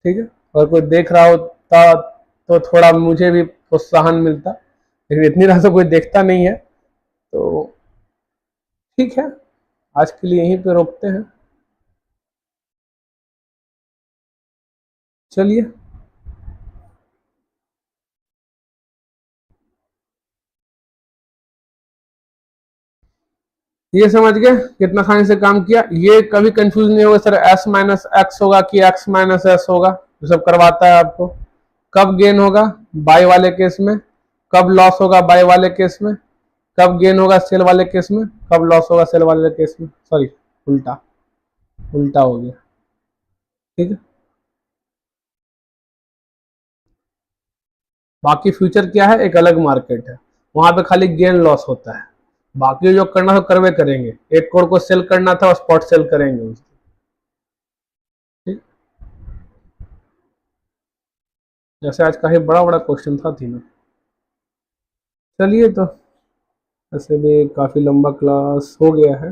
ठीक है। और कोई देख रहा होता तो थोड़ा मुझे भी प्रोत्साहन मिलता, लेकिन इतनी रात से कोई देखता नहीं है, तो ठीक है, आज के लिए यहीं पे रोकते हैं। चलिए, ये समझ गए कितना आसानी से काम किया। ये कभी कंफ्यूज नहीं होगा सर एस माइनस एक्स होगा कि एक्स माइनस एस होगा, जो सब करवाता है आपको। कब गेन होगा बाय वाले केस में, कब लॉस होगा बाय वाले केस में, कब गेन होगा सेल वाले केस में, कब लॉस होगा सेल वाले केस में। सॉरी, उल्टा उल्टा हो गया, ठीक है। बाकी फ्यूचर क्या है, एक अलग मार्केट है, वहां पे खाली गेन लॉस होता है। बाकी जो करना था करवे करेंगे, 1 करोड़ को सेल करना था और स्पॉट सेल करेंगे उसको, ठीक। जैसे आज काफी बड़ा बड़ा क्वेश्चन था, थी ना। चलिए, तो ऐसे भी काफी लंबा क्लास हो गया है।